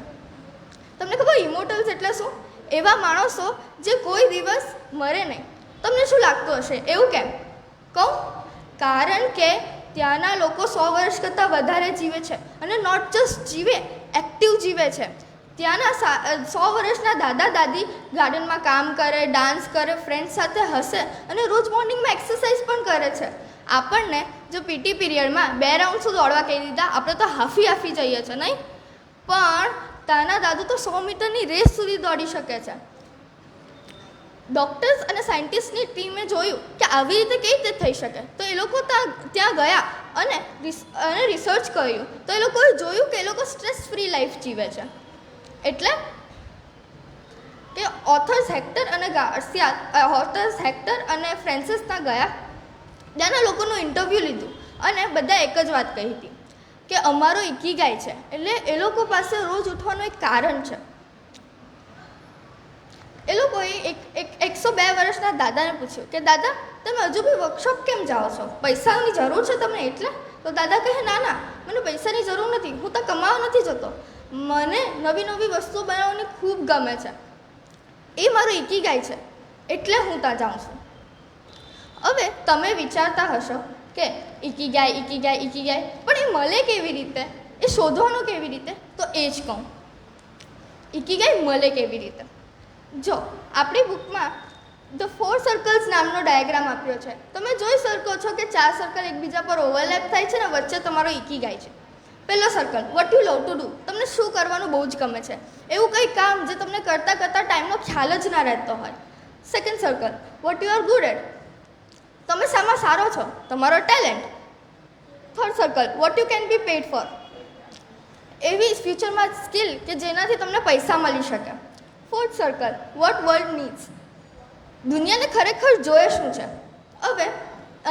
તમને ખબર ઇમોર્ટલ્સ એટલે શું? એવા માણસો જે કોઈ દિવસ મરે નહીં. તમને શું લાગતું હશે એવું કેમ? કહું, કારણ કે ત્યાંના લોકો 100 વર્ષ કરતાં વધારે જીવે છે અને નોટ જસ્ટ જીવે, એક્ટિવ જીવે છે. ત્યાંના 100 વર્ષના દાદા દાદી ગાર્ડનમાં કામ કરે, ડાન્સ કરે, ફ્રેન્ડ્સ સાથે હસે અને રોજ મોર્નિંગમાં એક્સરસાઇઝ પણ કરે છે. આપણને જો પીટી પીરિયડમાં 2 રાઉન્ડ સુધી દોડવા કહી દીધા, આપણે તો હાફી જઈએ છીએ નહીં, પણ ત્યાંના દાદુ તો 100 મીટરની રેસ સુધી દોડી શકે છે. ડૉક્ટર્સ અને સાયન્ટિસ્ટની ટીમે જોયું કે આવી રીતે કેવી રીતે થઈ શકે, તો એ લોકો ત્યાં ગયા અને રિસર્ચ કર્યું, તો એ લોકોએ જોયું કે એ લોકો સ્ટ્રેસ ફ્રી લાઈફ જીવે છે. એટલે કે ઓથર્સ હેક્ટર અને ફ્રાન્સિસ ત્યાં ગયા, ત્યાંના લોકોનું ઇન્ટરવ્યૂ લીધું અને બધા એક જ વાત કહી હતી કે અમારો ઇકીગાઈ છે. એટલે એ લોકો પાસે રોજ ઉઠવાનું એક કારણ છે. એ લોકોએ 102 વર્ષના દાદાને પૂછ્યું કે દાદા, તમે હજુ બી વર્કશોપ કેમ જાઓ છો? પૈસાની જરૂર છે તમને એટલે? તો દાદા કહે, ના, મને પૈસાની જરૂર નથી, હું તો કમાવા નથી જતો, મને નવી વસ્તુઓ બનાવવાની ખૂબ ગમે છે, એ મારો ઇકીગાઈ છે, એટલે હું ત્યાં જાઉં છું. હવે તમે વિચારતા હશો કે ઇકીગાઈ, પણ એ મળે કેવી રીતે, એ શોધવાનું કેવી રીતે? તો એ જ કહું, ઇકીગાઈ મળે કેવી રીતે. જો આપણી બુકમાં ધ 4 સર્કલ્સ નામનો ડાયાગ્રામ આપ્યો છે. તમે જોઈ શકો છો કે 4 સર્કલ એકબીજા પર ઓવરલેપ થાય છે ને વચ્ચે તમારો ઇકીગાઈ છે. પહેલો circle, what you love to do, તમને શું કરવાનું બહુ જ ગમે છે, એવું કંઈ કામ જે તમને કરતાં ટાઈમનો ખ્યાલ જ ના રહેતો હોય. Second circle, what you are good at, તમે શામાં સારો છો, તમારો talent. Third circle, what you can be paid for, એવી ફ્યુચરમાં સ્કિલ કે જેનાથી તમને પૈસા મળી શકે. Fourth circle, what world needs, દુનિયાને ખરેખર જોઈએ શું છે. હવે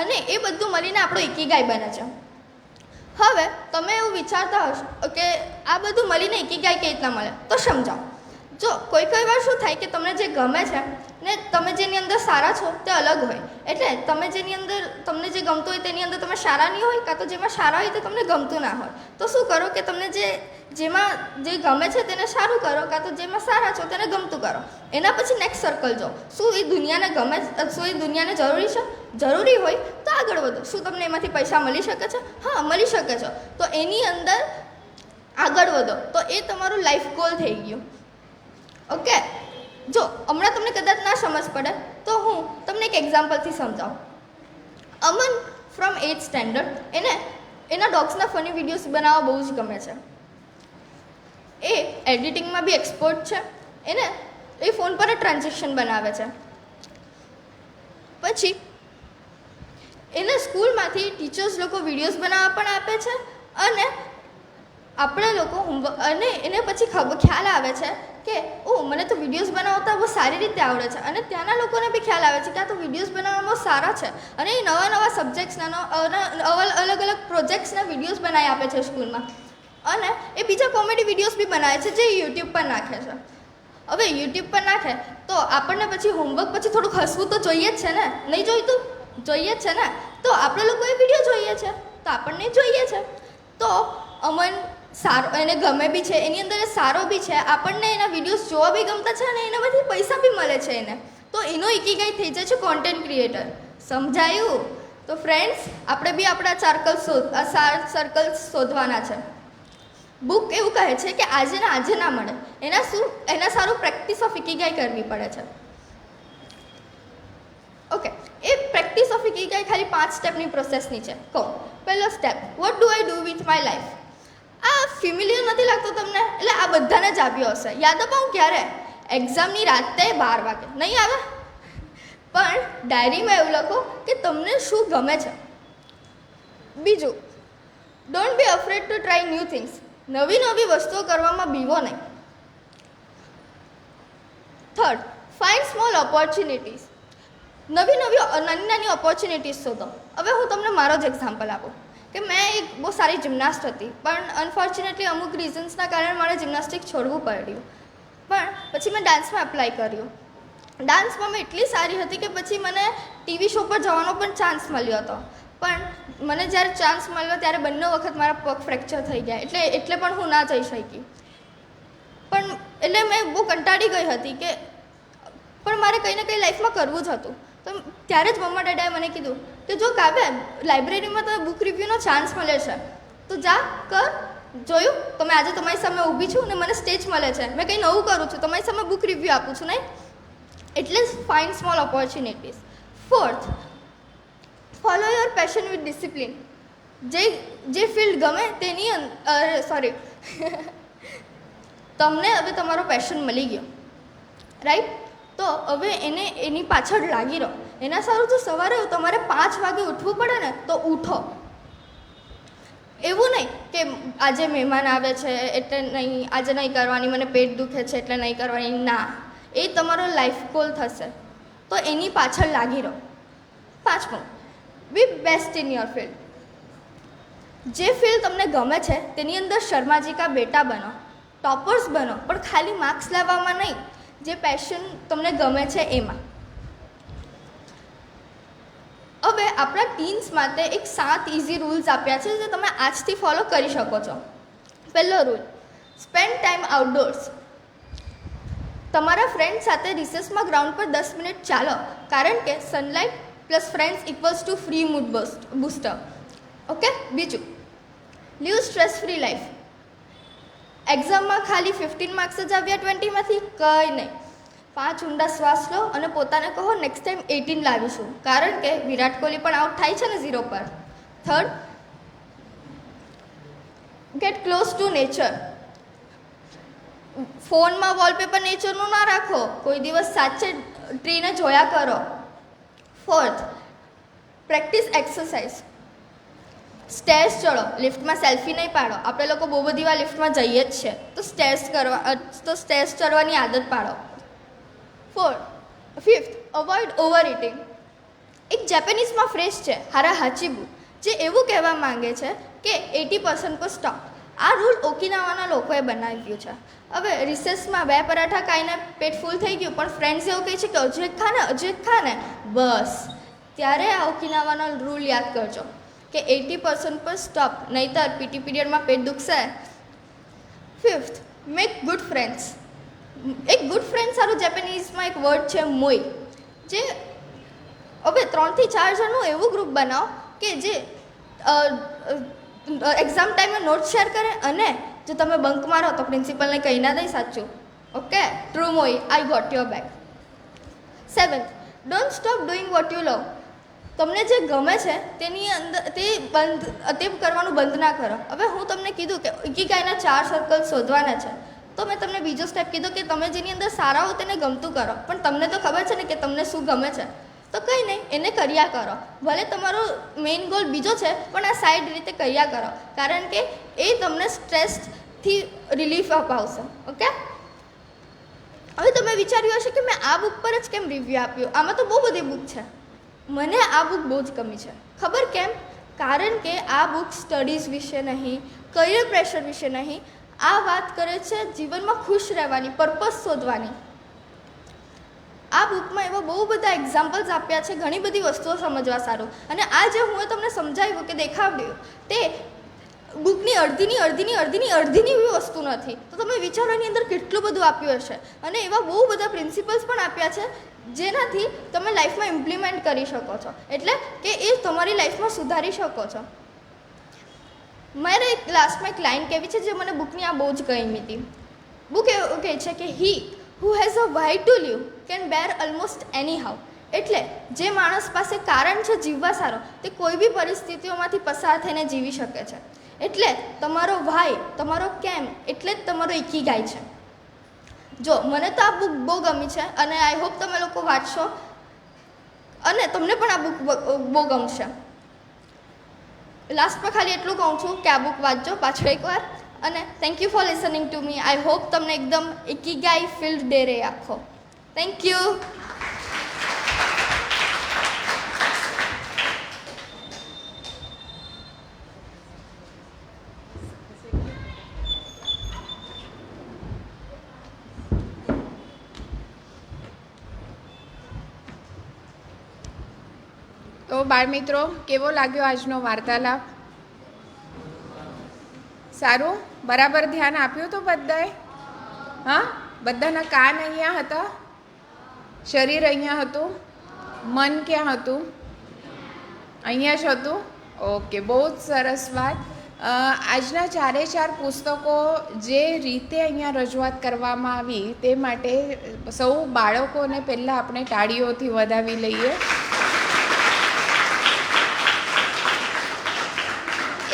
અને એ બધું મળીને આપણો ઇકીગાઈ બને છે. હવે તમે એવું વિચારતા હશો કે આ બધું મળીને ઇકીગાઈ કેવી રીતના મળે, તો સમજાવો. જો કોઈ વાર શું થાય કે તમને જે ગમે છે ને તમે જેની અંદર સારા છો તે અલગ હોય. એટલે તમને જે ગમતું હોય તેની અંદર તમે સારા નહીં હોય, કાં તો જેમાં સારા હોય તે તમને ગમતું ના હોય. તો શું કરો કે તમને જેમાં જે ગમે છે તેને સારું કરો, કાં તો જેમાં સારા છો તેને ગમતું કરો. એના પછી નેક્સ્ટ સર્કલ જો, શું એ દુનિયાને ગમે, શું એ દુનિયાને જરૂરી છે? જરૂરી હોય તો આગળ વધો. શું તમને એમાંથી પૈસા મળી શકે છે? હા, મળી શકે છે. તો એની અંદર આગળ વધો, તો એ તમારું લાઈફ ગોલ થઈ ગયું. ઓકે, જો હમણાં તમને કદાચ ના સમજ પડે તો હું તમને એક એક્ઝામ્પલથી સમજાવું. અમન ફ્રોમ 8th સ્ટેન્ડર્ડ, એના ડોગ્સના ફની વિડીયોઝ બનાવવા બહુ જ ગમે છે. એ એડિટિંગમાં બી એક્સપર્ટ છે. એ ફોન પર જ ટ્રાન્ઝેક્શન બનાવે છે. પછી એને સ્કૂલમાંથી ટીચર્સ લોકો વિડીયોઝ બનાવવા પણ આપે છે અને આપણે લોકો અને એને પછી ખ્યાલ આવે છે કે મને તો વિડીયોઝ બનાવતા બહુ સારી રીતે આવડે છે. અને ત્યાંના લોકોને બી ખ્યાલ આવે છે કે આ તો વિડીયોઝ બનાવવામાં બહુ સારા છે. અને એ નવા સબ્જેક્ટ્સના અલગ પ્રોજેક્ટ્સના વિડીયોઝ બનાવી આપે છે સ્કૂલમાં. અને એ બીજા કોમેડી વિડીયોઝ બી બનાવે છે જે યુટ્યુબ પર નાખે છે. હવે યુટ્યુબ પર નાખે તો આપણને પછી હોમવર્ક પછી થોડુંક હસવું તો જોઈએ જ છે ને, નહીં જોઈતું? જોઈએ જ છે ને. તો આપણે લોકો એ વિડીયો જોઈએ છે તો આપણને જોઈએ છે. તો અમન સારો, એને ગમે બી છે, એની અંદર એ સારો બી છે, આપણને એના વિડીયોઝ જોવા બી ગમતા છે અને એનામાંથી પૈસા બી મળે છે એને. તો એનો ઇકીગાઈ થઈ જાય છે કોન્ટેન્ટ ક્રિએટર. સમજાયું? તો ફ્રેન્ડ્સ, આપણે બી આપણા સર્કલ્સ શોધવાના છે. બુક એવું કહે છે કે આજે ના મળે, એના સારું પ્રેક્ટિસ ઓફ ઇકીગાઈ કરવી પડે છે. ઓકે, એ પ્રેક્ટિસ ઓફ ઇકીગાઈ ખાલી 5 સ્ટેપની પ્રોસેસની છે. કહું, પહેલો step, what do I do with my life. આ ફેમિલિયર નથી લાગતું તમને? એટલે આ બધાને જ આવ્યો હશે. યાદ અપાવું ક્યારે? એક્ઝામની રાતે 12 વાગે. નહીં આવે? પણ ડાયરીમાં એવું લખો કે તમને શું ગમે છે. બીજું, don't be afraid to try new things. નવી વસ્તુઓ કરવામાં બીવો નહીં. Third, find small opportunities. નાની ઓપોર્ચ્યુનિટીઝ શોધો. હવે હું તમને મારો જ એક્ઝામ્પલ આપું કે મેં એક બહુ સારી જિમ્નાસ્ટ હતી, પણ અનફોર્ચ્યુનેટલી અમુક રીઝન્સના કારણે મારે જિમ્નાસ્ટિક છોડવું પડ્યું. પણ પછી મેં ડાન્સમાં એપ્લાય કર્યું. ડાન્સમાં મેં એટલી સારી હતી કે પછી મને ટીવી શો પર જવાનો પણ ચાન્સ મળ્યો હતો. પણ મને જ્યારે ચાન્સ મળ્યો ત્યારે બંને વખત મારા પગ ફ્રેક્ચર થઈ ગયા, એટલે પણ હું ના જઈ શકી. એટલે મેં બહુ કંટાળી ગઈ હતી કે પણ મારે કંઈ ને કંઈ લાઈફમાં કરવું જ હતું. તો ત્યારે જ મમ્મા ડેડાએ મને કીધું કે જો કાવ્યા લાઇબ્રેરીમાં તને બુક રિવ્યૂનો ચાન્સ મળે છે તો જા કર. જોયું, તમે આજે તમારી સામે ઊભી છું ને મને સ્ટેજ મળે છે, મેં કંઈ નવું કરું છું, તમારી સામે બુક રિવ્યૂ આપું છું નહીં. એટલે જ find small opportunities. Fourth, follow your passion with discipline. જે ફિલ્ડ ગમે તેની સોરી તમને હવે તમારો પેશન મળી ગયો, રાઈટ, તો હવે એની પાછળ લાગી રહો. એના સારું જો સવારે તમારે 5 વાગે ઉઠવું પડે ને તો ઉઠો. એવું નહીં કે આજે મહેમાન આવે છે એટલે નહીં, આજે નહીં કરવાની, મને પેટ દુખે છે એટલે નહીં કરવાની. ના, એ તમારો લાઈફ ગોલ થશે તો એની પાછળ લાગી રહો. 5મું, બી બેસ્ટ ઇન યોર ફિલ્ડ. જે ફિલ્ડ તમને ગમે છે તેની અંદર શર્માજી કા બેટા બનો, ટોપર્સ બનો, પણ ખાલી માર્ક્સ લાવવામાં નહીં, જે પેશન તમને ગમે છે એમાં. હવે આપણા ટીન્સ માટે એક 7 ઇઝી રૂલ્સ આપ્યા છે જે તમે આજથી ફોલો કરી શકો છો. પહેલો રૂલ, સ્પેન્ડ ટાઈમ આઉટડોર્સ. તમારા ફ્રેન્ડ સાથે રિસેસમાં ગ્રાઉન્ડ પર 10 મિનિટ ચાલો, કારણ કે sunlight plus friends equals to free mood booster. Okay. બીજું, લીવ સ્ટ્રેસ ફ્રી લાઈફ. એક્ઝામમાં ખાલી 15 માર્ક્સ જ આવ્યા 20માંથી, કંઈ નહીં. 5 ઊંડા શ્વાસ લો અને પોતાને કહો નેક્સ્ટ ટાઈમ 18 લાવીશું, કારણ કે વિરાટ કોહલી પણ આઉટ થાય છે ને 0 પર. Third, get close to nature. ફોનમાં વોલપેપર નેચરનું ના રાખો, કોઈ દિવસ સાચે ટ્રીને જોયા કરો. Fourth, practice exercise. સ્ટેર્સ ચડો, લિફ્ટમાં સેલ્ફી નહીં પાડો. આપણે લોકો બહુ બધી વાર લિફ્ટમાં જઈએ જ છે, તો સ્ટેર્સ ચડવાની આદત પાડો. Fifth, avoid over eating. એક જેપેનીઝમાં ફ્રેઝ છે હારા હાચીબુ, જે એવું કહેવા માંગે છે કે 80% પર સ્ટોપ. આ રૂલ ઓકિનાવાના લોકોએ બનાવ્યું છે. હવે રિસેસમાં 2 પરાઠા ખાઈને પેટ ફૂલ થઈ ગયું, પણ ફ્રેન્ડ્સ એવું કહે છે કે હજુ એક ખા ને બસ, ત્યારે આ ઓકિનાવાનો રૂલ યાદ કરજો કે 80% પર સ્ટોપ, નહીંતર પીટી પીરિયડમાં પેટ દુખશે. Fifth, make good friends. એક ગુડ ફ્રેન્ડ સારું જેપેનીઝમાં એક વર્ડ છે મોઈ, જે હવે 3 થી 4 જણનું એવું ગ્રુપ બનાવો કે જે એક્ઝામ ટાઈમે નોટ શેર કરે, અને જો તમે બંક મારો તો પ્રિન્સિપલને કહી ના દઈ સાચું. Okay. True Moai, I got your back. 7th, don't stop doing what you love. તમને જે ગમે છે તેની અંદર તે કરવાનું બંધ ના કરો. હવે હું તમને કીધું કે ઇકિગાઈના 4 સર્કલ શોધવાના છે, તો મેં તમને બીજો સ્ટેપ કીધો કે તમે જેની અંદર સારા હો તેને ગમતું કરો. પણ તમને તો ખબર છે ને કે તમને શું ગમે છે, તો કંઈ નહીં, એને કર્યા કરો. ભલે તમારો મેઇન ગોલ બીજો છે, પણ આ સાઈડ રીતે કર્યા કરો, કારણ કે એ તમને સ્ટ્રેસથી રિલીફ અપાવશે. ઓકે. હવે તમે વિચાર્યું હશે કે મેં આ બુક પર જ કેમ રિવ્યૂ આપ્યું, આમાં તો બહુ બધી બુક છે. મને આ બુક બહુ જ ગમી છે. ખબર કેમ? કારણ કે આ બુક સ્ટડીઝ વિશે નહીં, કરિયર પ્રેશર વિશે નહીં, આ વાત કરે છે જીવનમાં ખુશ રહેવાની, પર્પસ શોધવાની. આ બુકમાં એવા બહુ બધા એક્ઝામ્પલ્સ આપ્યા છે ઘણી બધી વસ્તુઓ સમજવા સારું. અને આ જે હું તમને સમજાવ્યું કે દેખાડ્યું, તે બુકની અડધીની એવી વસ્તુ નથી. તો તમે વિચારો એની અંદર કેટલું બધું આપ્યું હશે. અને એવા બહુ બધા પ્રિન્સિપલ્સ પણ આપ્યા છે જેનાથી તમે લાઈફમાં ઇમ્પ્લિમેન્ટ કરી શકો છો, એટલે કે એ તમારી લાઈફમાં સુધારી શકો છો. મારે લાસ્ટમાં એક લાઈન કહેવી છે જે મને બુકની આ બહુ જ ગમી હતી. બુક એવું કહે છે કે he who has a why to live can bear almost any how. એટલે જે માણસ પાસે કારણ છે જીવવા સારો, તે કોઈ બી પરિસ્થિતિઓમાંથી પસાર થઈને જીવી શકે છે. એટલે તમારો વાય, તમારો કેમ, એટલે જ તમારો ઇકિગાઈ છે. જો મને તો આ બુક બહુ ગમી છે અને આઈ હોપ તમે લોકો વાંચશો અને તમને પણ આ બુક બહુ ગમશે. લાસ્ટમાં ખાલી એટલું કહું છું કે આ બુક વાંચજો પાછળ એકવાર, અને thank you for listening to me. I hope તમને એકદમ ઇકિગાઈ ફિલ્ડ ડે રહે આખો. Thank you. તો બાળમિત્રો, કેવો લાગ્યો આજનો વાર્તાલાપ? સારું, બરાબર ધ્યાન આપ્યું તો બધાએ? હા, બધાના કાન અહીંયા હતા, શરીર અહીંયા હતું, મન ક્યાં હતું? અહીંયા જ હતું. ઓકે, બહુ જ સરસ વાત. આજના ચારે ચાર પુસ્તકો જે રીતે અહીંયા રજૂઆત કરવામાં આવી તે માટે સૌ બાળકોને પહેલાં આપણે તાળીઓથી વધાવી લઈએ.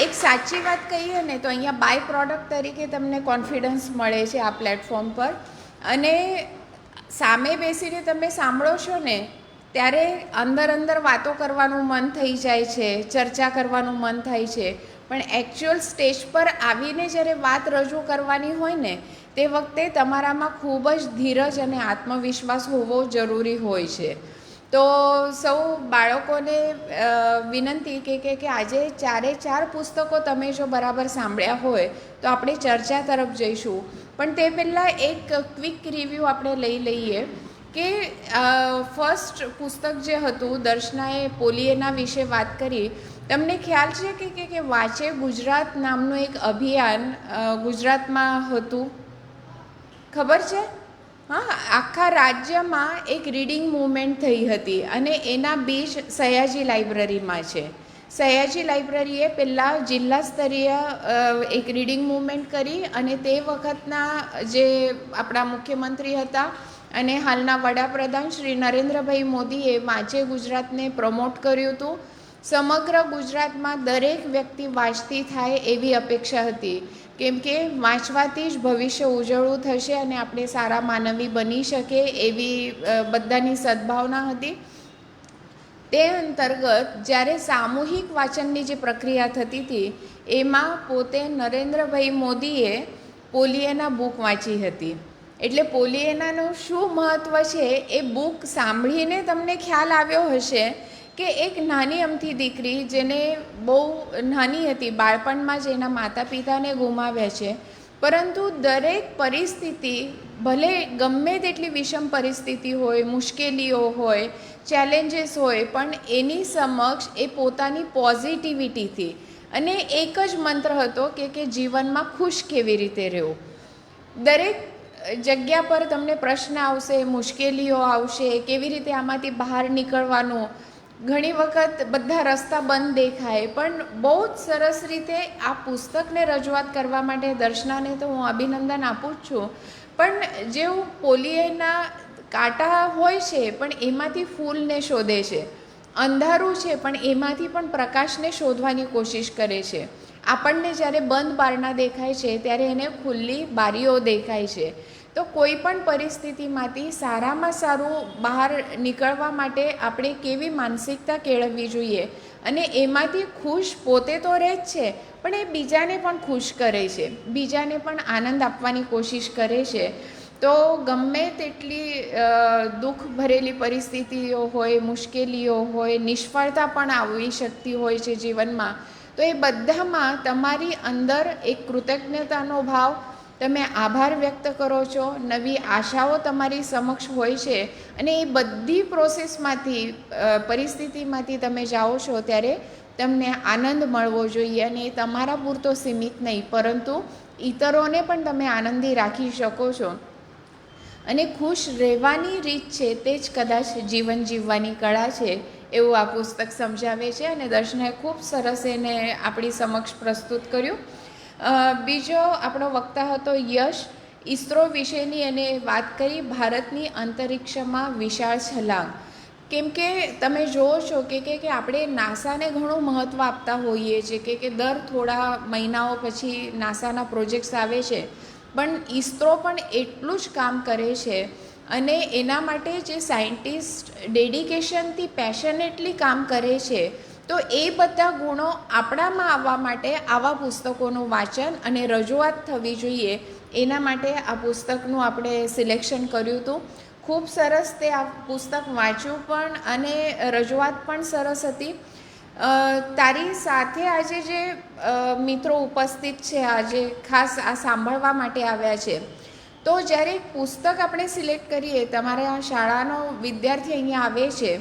એક સાચી વાત કહીએ ને તો અહીંયા બાય પ્રોડક્ટ તરીકે તમને કોન્ફિડન્સ મળે છે આ પ્લેટફોર્મ પર, અને સામે બેસીને તમે સાંભળો છો ને ત્યારે અંદર વાતો કરવાનું મન થઈ જાય છે, ચર્ચા કરવાનું મન થાય છે, પણ એકચ્યુઅલ સ્ટેજ પર આવીને જ્યારે વાત રજૂ કરવાની હોય ને તે વખતે તમારામાં ખૂબ જ ધીરજ અને આત્મવિશ્વાસ હોવો જરૂરી હોય છે. તો સૌ બાળકોને વિનંતી કે આજે ચારે ચાર પુસ્તકો તમે જો બરાબર સાંભળ્યા હોય તો આપણે ચર્ચા તરફ જઈશું. પણ તે પહેલાં એક ક્વિક રિવ્યૂ આપણે લઈ લઈએ કે ફર્સ્ટ પુસ્તક જે હતું, દર્શનાએ પોલિયેના વિશે વાત કરી. તમને ખ્યાલ છે કે વાંચે ગુજરાત નામનું એક અભિયાન ગુજરાતમાં હતું? ખબર છે? હા, આખા રાજ્યમાં એક રીડિંગ મૂવમેન્ટ થઈ હતી અને એના બીજ સયાજી લાઇબ્રેરીમાં છે. સયાજી લાઇબ્રેરીએ પહેલાં જિલ્લા સ્તરીય એક રીડિંગ મૂવમેન્ટ કરી અને તે વખતના જે આપણા મુખ્યમંત્રી હતા અને હાલના વડાપ્રધાન શ્રી નરેન્દ્રભાઈ મોદીએ વાંચે ગુજરાતને પ્રમોટ કર્યું હતું. સમગ્ર ગુજરાતમાં દરેક વ્યક્તિ વાંચતી થાય એવી અપેક્ષા હતી, કેમ કે વાંચવાથી જ ભવિષ્ય ઉજળું થશે અને આપણે સારા માનવી બની શકે એવી બધાની સદ્ભાવના હતી. તે અંતર્ગત જ્યારે સામૂહિક વાંચનની જે પ્રક્રિયા થતી હતી એમાં પોતે નરેન્દ્રભાઈ મોદીએ પોલિયેના બુક વાંચી હતી. એટલે પોલિયેનાનું શું મહત્ત્વ છે એ બુક સાંભળીને તમને ખ્યાલ આવ્યો હશે કે એક નાની અમથી દીકરી જેને બહુ નાની હતી, બાળપણમાં જ એના માતા પિતાને ગુમાવ્યા છે, પરંતુ દરેક પરિસ્થિતિ ભલે ગમે તેટલી વિષમ પરિસ્થિતિ હોય, મુશ્કેલીઓ હોય, ચેલેન્જીસ હોય, પણ એની સમક્ષ એ પોતાની પોઝિટિવિટીથી અને એક જ મંત્ર હતો કે જીવનમાં ખુશ કેવી રીતે રહેવું. દરેક જગ્યા પર તમને પ્રશ્ન આવશે, મુશ્કેલીઓ આવશે, કેવી રીતે આમાંથી બહાર નીકળવાનું. ઘણી વખત બધા રસ્તા બંધ દેખાય, પણ બહુ જ સરસ રીતે આ પુસ્તકને રજૂઆત કરવા માટે દર્શનાને તો હું અભિનંદન આપું જ છું. પણ જેવું પોલિયેના કાંટા હોય છે પણ એમાંથી ફૂલને શોધે છે, અંધારું છે પણ એમાંથી પણ પ્રકાશને શોધવાની કોશિશ કરે છે. આપણને જ્યારે બંધ બારણા દેખાય છે ત્યારે એને ખુલ્લી બારીઓ દેખાય છે. તો કોઈ પણ પરિસ્થિતિમાંથી સારામાં સારું બહાર નીકળવા માટે આપણે કેવી માનસિકતા કેળવવી જોઈએ અને એમાંથી ખુશ પોતે તો રહે જ છે પણ એ બીજાને પણ ખુશ કરે છે, બીજાને પણ આનંદ આપવાની કોશિશ કરે છે. તો ગમે તેટલી દુઃખ ભરેલી પરિસ્થિતિઓ હોય, મુશ્કેલીઓ હોય, નિષ્ફળતા પણ આવી શકતી હોય છે જીવનમાં, તો એ બધામાં તમારી અંદર એક કૃતજ્ઞતાનો ભાવ, તમે આભાર વ્યક્ત કરો છો, નવી આશાઓ તમારી સમક્ષ હોય છે અને એ બધી પ્રોસેસમાંથી પરિસ્થિતિમાંથી તમે જાઓ છો ત્યારે તમને આનંદ મળવો જોઈએ. અને એ તમારા પૂરતો સીમિત નહીં પરંતુ ઇતરોને પણ તમે આનંદી રાખી શકો છો. અને ખુશ રહેવાની રીત છે તે જ કદાચ જીવન જીવવાની કળા છે એવું આ પુસ્તક સમજાવે છે અને દર્શનાએ ખૂબ સરસ એને આપણી સમક્ષ પ્રસ્તુત કર્યું. બીજો આપણો વક્તા હતો યશ. ઇસરો વિશેની એને વાત કરી, ભારતની અંતરિક્ષમાં વિશાળ છલાંગ. કેમ કે તમે જુઓ છો કે આપણે નાસાને ઘણું મહત્ત્વ આપતા હોઈએ છીએ કે દર થોડા મહિનાઓ પછી નાસાના પ્રોજેક્ટ્સ આવે છે, પણ ઇસરો પણ એટલું જ કામ કરે છે અને એના માટે જે સાયન્ટિસ્ટ ડેડિકેશનથી પેશનેટલી કામ કરે છે, તો એ બધા ગુણો આપણામાં આવવા માટે આવા પુસ્તકોનું વાંચન અને રજૂઆત થવી જોઈએ. એના માટે આ પુસ્તકનું આપણે સિલેક્શન કર્યું હતું. ખૂબ સરસ તે આ પુસ્તક વાંચ્યું પણ અને રજૂઆત પણ સરસ હતી. તારી સાથે આજે જે મિત્રો ઉપસ્થિત છે, આજે ખાસ આ સાંભળવા માટે આવ્યા છે, તો જ્યારે પુસ્તક આપણે સિલેક્ટ કરીએ, તમારા શાળાનો વિદ્યાર્થી અહીંયા આવે છે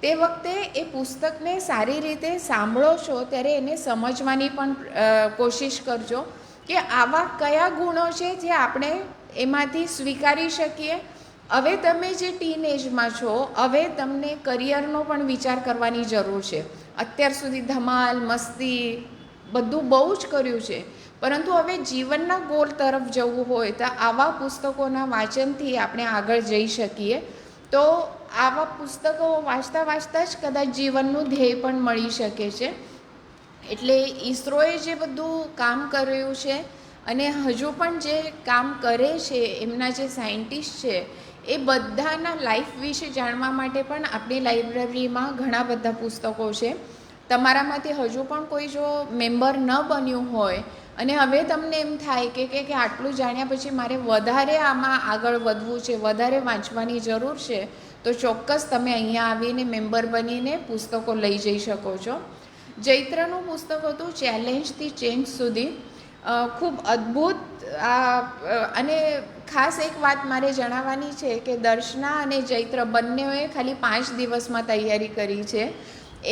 તે વખતે એ પુસ્તકને સારી રીતે સાંભળો છો ત્યારે એને સમજવાની પણ કોશિશ કરજો કે આવા કયા ગુણો છે જે આપણે એમાંથી સ્વીકારી શકીએ હવે તમે જે ટીન એજમાં છો, હવે તમને કરિયરનો પણ વિચાર કરવાની જરૂર છે. અત્યાર સુધી ધમાલ મસ્તી બધું બહુ જ કર્યું છે, પરંતુ હવે જીવનના ગોલ તરફ જવું હોય તો આવા પુસ્તકોના વાંચનથી આપણે આગળ જઈ શકીએ. તો આવા પુસ્તકો વાંચતા વાંચતા જ કદાચ જીવનનું ધ્યેય પણ મળી શકે છે. એટલે ઈસરોએ જે બધું કામ કર્યું છે અને હજુ પણ જે કામ કરે છે, એમના જે સાયન્ટિસ્ટ છે, એ બધાના લાઈફ વિશે જાણવા માટે પણ આપણી લાઇબ્રેરીમાં ઘણા બધા પુસ્તકો છે. તમારામાંથી હજુ પણ કોઈ જો મેમ્બર ન બન્યું હોય અને હવે તમને એમ થાય કે આટલું જાણ્યા પછી મારે વધારે આમાં આગળ વધવું છે, વધારે વાંચવાની જરૂર છે, તો ચોક્કસ તમે અહીંયા આવીને મેમ્બર બનીને પુસ્તકો લઈ જઈ શકો છો. જૈત્રનું પુસ્તક હતું ચેલેન્જથી ચેન્જ સુધી, ખૂબ અદ્ભુત. અને ખાસ એક વાત મારે જણાવવાની છે કે દર્શના અને જૈત્ર બંનેઓએ ખાલી 5 દિવસમાં તૈયારી કરી છે.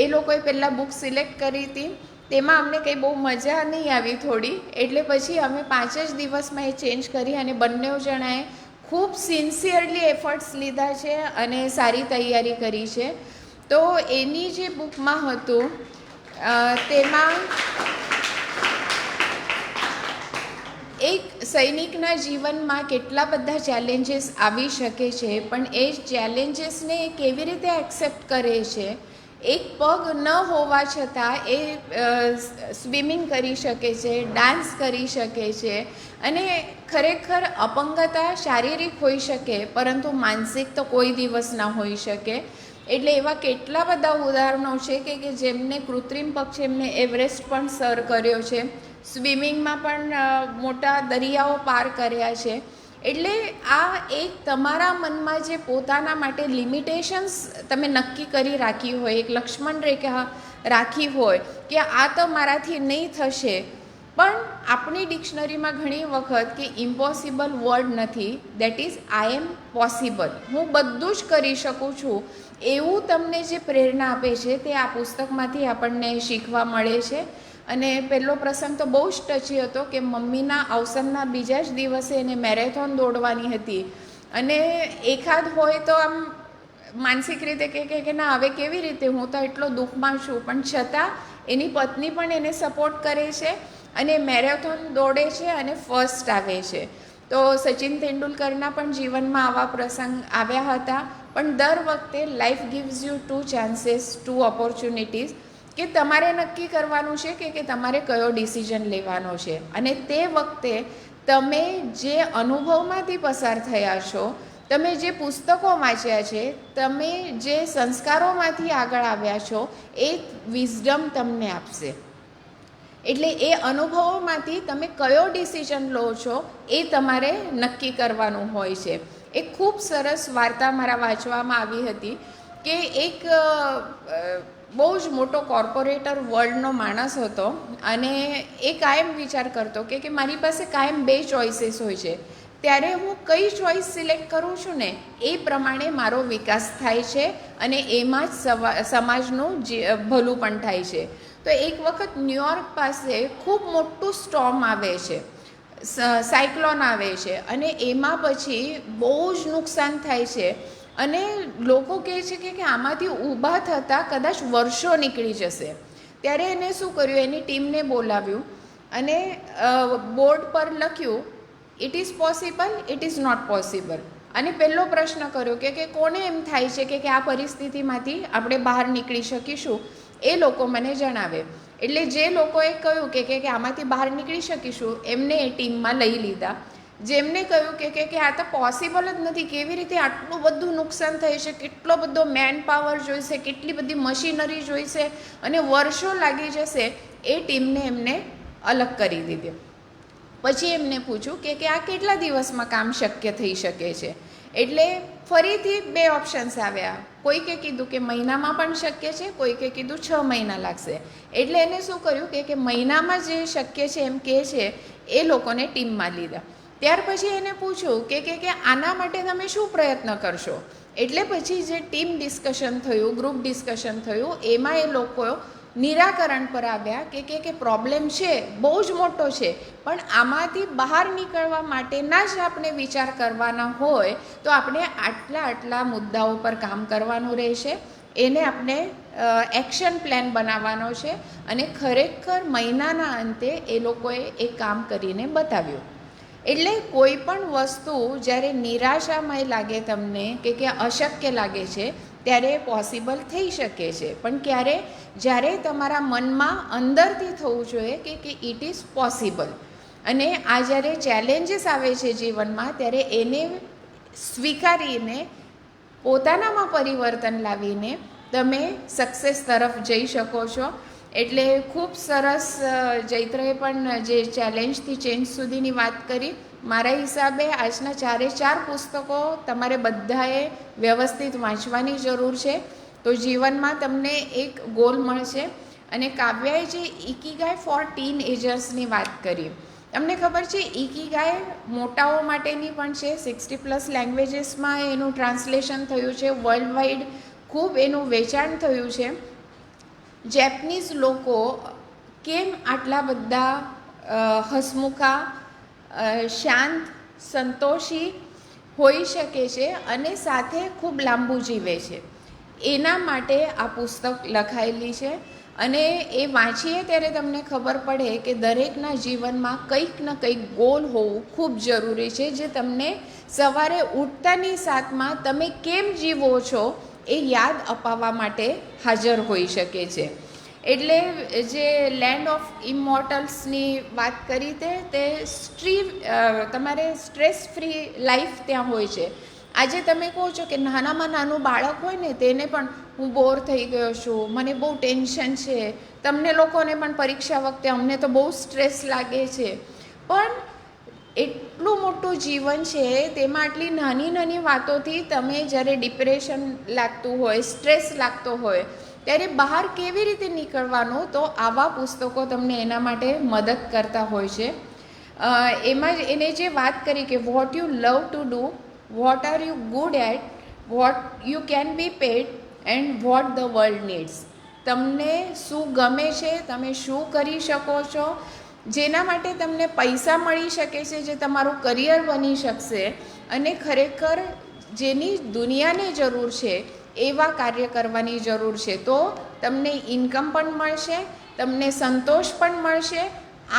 એ લોકોએ પહેલાં બુક સિલેક્ટ કરી હતી, તેમાં અમને કંઈ બહુ મજા નહીં આવી થોડી, એટલે પછી અમે 5 જ દિવસમાં એ ચેન્જ કરી અને બંને જણાએ ખૂબ સિન્સિયરલી એફર્ટ્સ લીધા છે અને સારી તૈયારી કરી છે. તો એની જે બુકમાં હતું તેમાં એક સૈનિકના જીવનમાં કેટલા બધા ચેલેન્જીસ આવી શકે છે, પણ એ ચેલેન્જીસને કેવી રીતે એક્સેપ્ટ કરે છે. એક પગ ન હોવા છતાં એ સ્વિમિંગ કરી શકે છે, ડાન્સ કરી શકે છે, અને ખરેખર અપંગતા શારીરિક હોઈ શકે પરંતુ માનસિક તો કોઈ દિવસ ના હોઈ શકે. એટલે એવા કેટલા બધા ઉદાહરણો છે કે જેમને કૃત્રિમ પગ છે, એમને એવરેસ્ટ પણ સર કર્યો છે, સ્વિમિંગમાં પણ મોટા દરિયાઓ પાર કર્યા છે. એટલે આ એક તમારા મનમાં જે પોતાના માટે લિમિટેશન્સ તમે નક્કી કરી રાખી હોય, એક લક્ષ્મણ રેખા રાખી હોય કે આ તો મારાથી નહીં થશે, પણ આપણી ડિક્શનરીમાં ઘણી વખત કે ઇમ્પોસિબલ વર્ડ નથી, that is I am possible, હું બધું જ કરી શકું છું, એવું તમને જે પ્રેરણા આપે છે તે આ પુસ્તકમાંથી આપણને શીખવા મળે છે. અને પહેલો પ્રસંગ તો બહુ જ ટચી હતો કે મમ્મીના અવસરના બીજા જ દિવસે એને મેરેથોન દોડવાની હતી, અને એકાદ હોય તો આમ માનસિક રીતે કે ના હવે કેવી રીતે, હું તો એટલો દુઃખમાં છું, પણ છતાં એની પત્ની પણ એને સપોર્ટ કરે છે અને મેરેથોન દોડે છે અને ફર્સ્ટ આવે છે. તો સચિન તેંડુલકરના પણ જીવનમાં આવા પ્રસંગ આવ્યા હતા, પણ દર વખતે life gives you 2 chances, 2 opportunities, કે તમારે નક્કી કરવાનું છે કે તમારે કયો ડિસિઝન લેવાનો છે. અને તે વખતે તમે જે અનુભવમાંથી પસાર થયા છો, તમે જે પુસ્તકો વાંચ્યા છે, તમે જે સંસ્કારોમાંથી આગળ આવ્યા છો, એ વિઝડમ તમને આપશે. એટલે એ અનુભવોમાંથી તમે કયો ડિસિઝન લો છો એ તમારે નક્કી કરવાનું હોય છે. એક ખૂબ સરસ વાર્તા મારા વાંચવામાં આવી હતી કે એક બહુ જ મોટો કોર્પોરેટર વર્લ્ડનો માણસ હતો, અને એ કાયમ વિચાર કરતો કે મારી પાસે કાયમ 2 ચોઇસીસ હોય છે, ત્યારે હું કઈ ચોઈસ સિલેક્ટ કરું છું ને એ પ્રમાણે મારો વિકાસ થાય છે અને એમાં જ સમાજનું ભલું પણ થાય છે. તો એક વખત ન્યુયોર્ક પાસે ખૂબ મોટું સ્ટોર્મ આવે છે, સાયક્લોન આવે છે, અને એમાં પછી બહુ જ નુકસાન થાય છે, અને લોકો કહે છે કે આમાંથી ઊભા થતાં કદાચ વર્ષો નીકળી જશે. ત્યારે એને શું કર્યું, એની ટીમને બોલાવ્યું અને બોર્ડ પર લખ્યું it is possible, it is not possible. અને પહેલો પ્રશ્ન કર્યો કે કોને એમ થાય છે કે આ પરિસ્થિતિમાંથી આપણે બહાર નીકળી શકીશું, એ લોકો મને જણાવે. એટલે જે લોકોએ કહ્યું કે આમાંથી બહાર નીકળી શકીશું, એમને એ ટીમમાં લઈ લીધા. જેમને કહ્યું કે આ તો પોસિબલ જ નથી, કેવી રીતે આટલું બધું નુકસાન થઈ છે, કેટલો બધો મેન પાવર જોઈશે, કેટલી બધી મશીનરી જોઈશે અને વર્ષો લાગી જશે, એ ટીમને એમને અલગ કરી દીધી. પછી એમને પૂછ્યું કે આ કેટલા દિવસમાં કામ શક્ય થઈ શકે છે. એટલે ફરીથી 2 ઓપ્શન્સ આવ્યા. કોઈકે કીધું કે મહિનામાં પણ શક્ય છે, કોઈકે કીધું 6 મહિના લાગશે. એટલે એને શું કર્યું કે મહિનામાં જે શક્ય છે એમ કહે છે એ લોકોને ટીમમાં લીધા. ત્યાર પછી એને પૂછ્યું કે આના માટે તમે શું પ્રયત્ન કરશો. એટલે પછી જે ટીમ ડિસ્કશન થયું, ગ્રુપ ડિસ્કશન થયું, એમાં એ લોકો નિરાકરણ પર આવ્યા કે પ્રોબ્લેમ છે, બહુ જ મોટો છે, પણ આમાંથી બહાર નીકળવા માટેના જ આપણે વિચાર કરવાના હોય તો આપણે આટલા મુદ્દાઓ પર કામ કરવાનું રહેશે. એને આપણે એક્શન પ્લાન બનાવવાનો છે અને ખરેખર મહિનાના અંતે એ લોકોએ એ કામ કરીને બતાવ્યું. એટલે કોઈ પણ વસ્તુ જ્યારે નિરાશામય લાગે તમને કે અશક્ય લાગે છે ત્યારે પોસિબલ થઈ શકે છે, પણ ક્યારે જ્યારે તમારા મનમાં અંદરથી થવું જોઈએ કે ઇટ ઇઝ પોસિબલ. અને આ જ્યારે ચેલેન્જીસ આવે છે જીવનમાં ત્યારે એને સ્વીકારીને પોતાનામાં પરિવર્તન લાવીને તમે સક્સેસ તરફ જઈ શકો છો. એટલે ખૂબ સરસ ચૈત્રએ પણ જે ચેલેન્જથી ચેન્જ સુધીની વાત કરી. મારા હિસાબે આજના 4 પુસ્તકો તમારે બધાએ વ્યવસ્થિત વાંચવાની જરૂર છે, તો જીવનમાં તમને એક ગોલ મળશે. અને કાવ્યાએ જે ઇકીગાય ફોર ટીન એજર્સની વાત કરી, તમને ખબર છે ઇકીગાય મોટાઓ માટેની પણ છે. 60+ લેંગ્વેજીસમાં એનું ટ્રાન્સલેશન થયું છે, વર્લ્ડ વાઇડ ખૂબ એનું વેચાણ થયું છે. જેપનીઝ લોકો કેમ આટલા બધા હસમુખા, શાંત, સંતોષી હોઈ શકે છે અને સાથે ખૂબ લાંબુ જીવે છે, એના માટે આ પુસ્તક લખાયેલી છે. અને એ વાંચીએ ત્યારે તમને ખબર પડે કે દરેકના જીવનમાં કંઈક ને કંઈક ગોલ હોવું ખૂબ જરૂરી છે, જે તમને સવારે ઉઠતાની સાથમાં તમે કેમ જીવો છો એ યાદ અપાવવા માટે હાજર હોઈ શકે છે. એટલે જે લેન્ડ ઓફ ઇમોર્ટલ્સની વાત કરી તે તમારે સ્ટ્રેસ ફ્રી લાઈફ ત્યાં હોય છે. આજે તમે કહો છો કે નાનામાં નાનું બાળક હોય ને તેને પણ હું બોર થઈ ગયો છું, મને બહુ ટેન્શન છે, તમને લોકોને પણ પરીક્ષા વખતે અમને તો બહુ સ્ટ્રેસ લાગે છે, પણ એટલું મોટું જીવન છે તેમાં આટલી નાની વાતોથી તમે જ્યારે ડિપ્રેશન લાગતું હોય, સ્ટ્રેસ લાગતો હોય ત્યારે બહાર કેવી રીતે નીકળવાનું, તો આવા પુસ્તકો તમને એના માટે મદદ કરતા હોય છે. એમાં જ એને જે વાત કરી કે what you love to do, what are you good at, what you can be paid and what the world needs. તમને શું ગમે છે, તમે શું કરી શકો છો, જેના માટે તમને પૈસા મળી શકે છે, જે તમારું કરિયર બની શકશે, અને ખરેખર જેની દુનિયાને જરૂર છે એવા કાર્ય કરવાની જરૂર છે. તો તમને ઇન્કમ પણ મળશે, તમને સંતોષ પણ મળશે,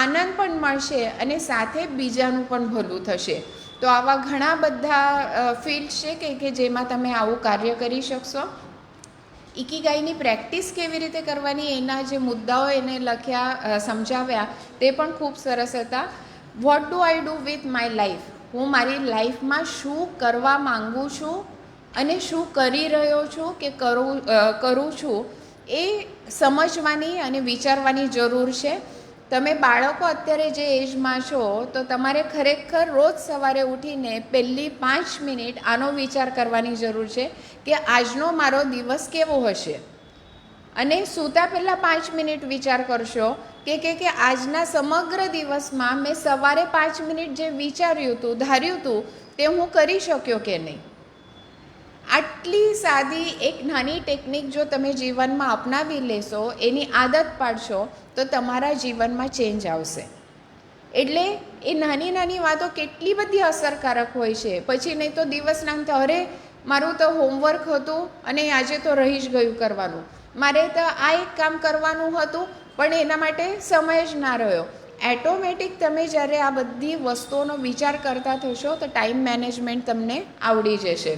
આનંદ પણ મળશે અને સાથે બીજાનું પણ ભલું થશે. તો આવા ઘણા બધા ફિલ્ડ છે કે જેમાં તમે આવું કાર્ય કરી શકશો. ઇકીગાઈની પ્રેક્ટિસ કેવી રીતે કરવાની એના જે મુદ્દાઓ એને લખ્યા, સમજાવ્યા તે પણ ખૂબ સરસ હતા. What do I do with my life, હું મારી લાઈફમાં શું કરવા માગું છું અને શું કરી રહ્યો છું કે કરું છું એ સમજવાની અને વિચારવાની જરૂર છે. તમે બાળકો અત્યારે જે એજમાં છો તો તમારે ખરેખર રોજ સવારે ઉઠીને પહેલી 5 મિનિટ આનો વિચાર કરવાની જરૂર છે કે આજનો મારો દિવસ કેવો હશે. અને સૂતા પહેલાં 5 મિનિટ વિચાર કરશો કે આજના સમગ્ર દિવસમાં મેં સવારે 5 મિનિટ જે વિચાર્યું હતું, ધાર્યું હતું તે હું કરી શક્યો કે નહીં. આટલી સાદી એક નાની ટેકનિક જો તમે જીવનમાં અપનાવી લેશો, એની આદત પાડશો તો તમારા જીવનમાં ચેન્જ આવશે. એટલે એ નાની વાતો કેટલી બધી અસરકારક હોય છે. પછી નહીં તો દિવસના અંતે અરે મારું તો હોમવર્ક હતું અને આજે તો રહી જ ગયું કરવાનું, મારે તો આ એક કામ કરવાનું હતું પણ એના માટે સમય જ ના રહ્યો. એટોમેટિક તમે જ્યારે આ બધી વસ્તુઓનો વિચાર કરતા થશો તો ટાઈમ મેનેજમેન્ટ તમને આવડી જશે.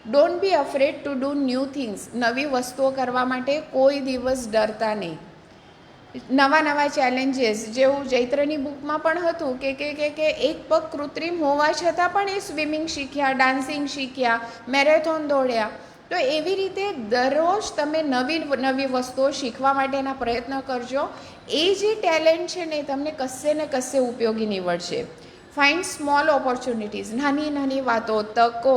Don't be afraid to do new things. નવી વસ્તુઓ કરવા માટે કોઈ દિવસ ડરતા નહીં. નવા ચેલેન્જીસ, જેવું ચૈત્રની બુકમાં પણ હતું કે એક પગ કૃત્રિમ હોવા છતાં પણ એ સ્વિમિંગ શીખ્યા, ડાન્સિંગ શીખ્યા, મેરેથોન દોડ્યા. તો એવી રીતે દરરોજ તમે નવી વસ્તુઓ શીખવા માટેના પ્રયત્ન કરજો. એ જે ટેલેન્ટ છે ને તમને કશે ને કશે ઉપયોગી નીવડશે. ફાઇન્ડ સ્મોલ ઓપોર્ચ્યુનિટીઝ, નાની વાતો, તકો.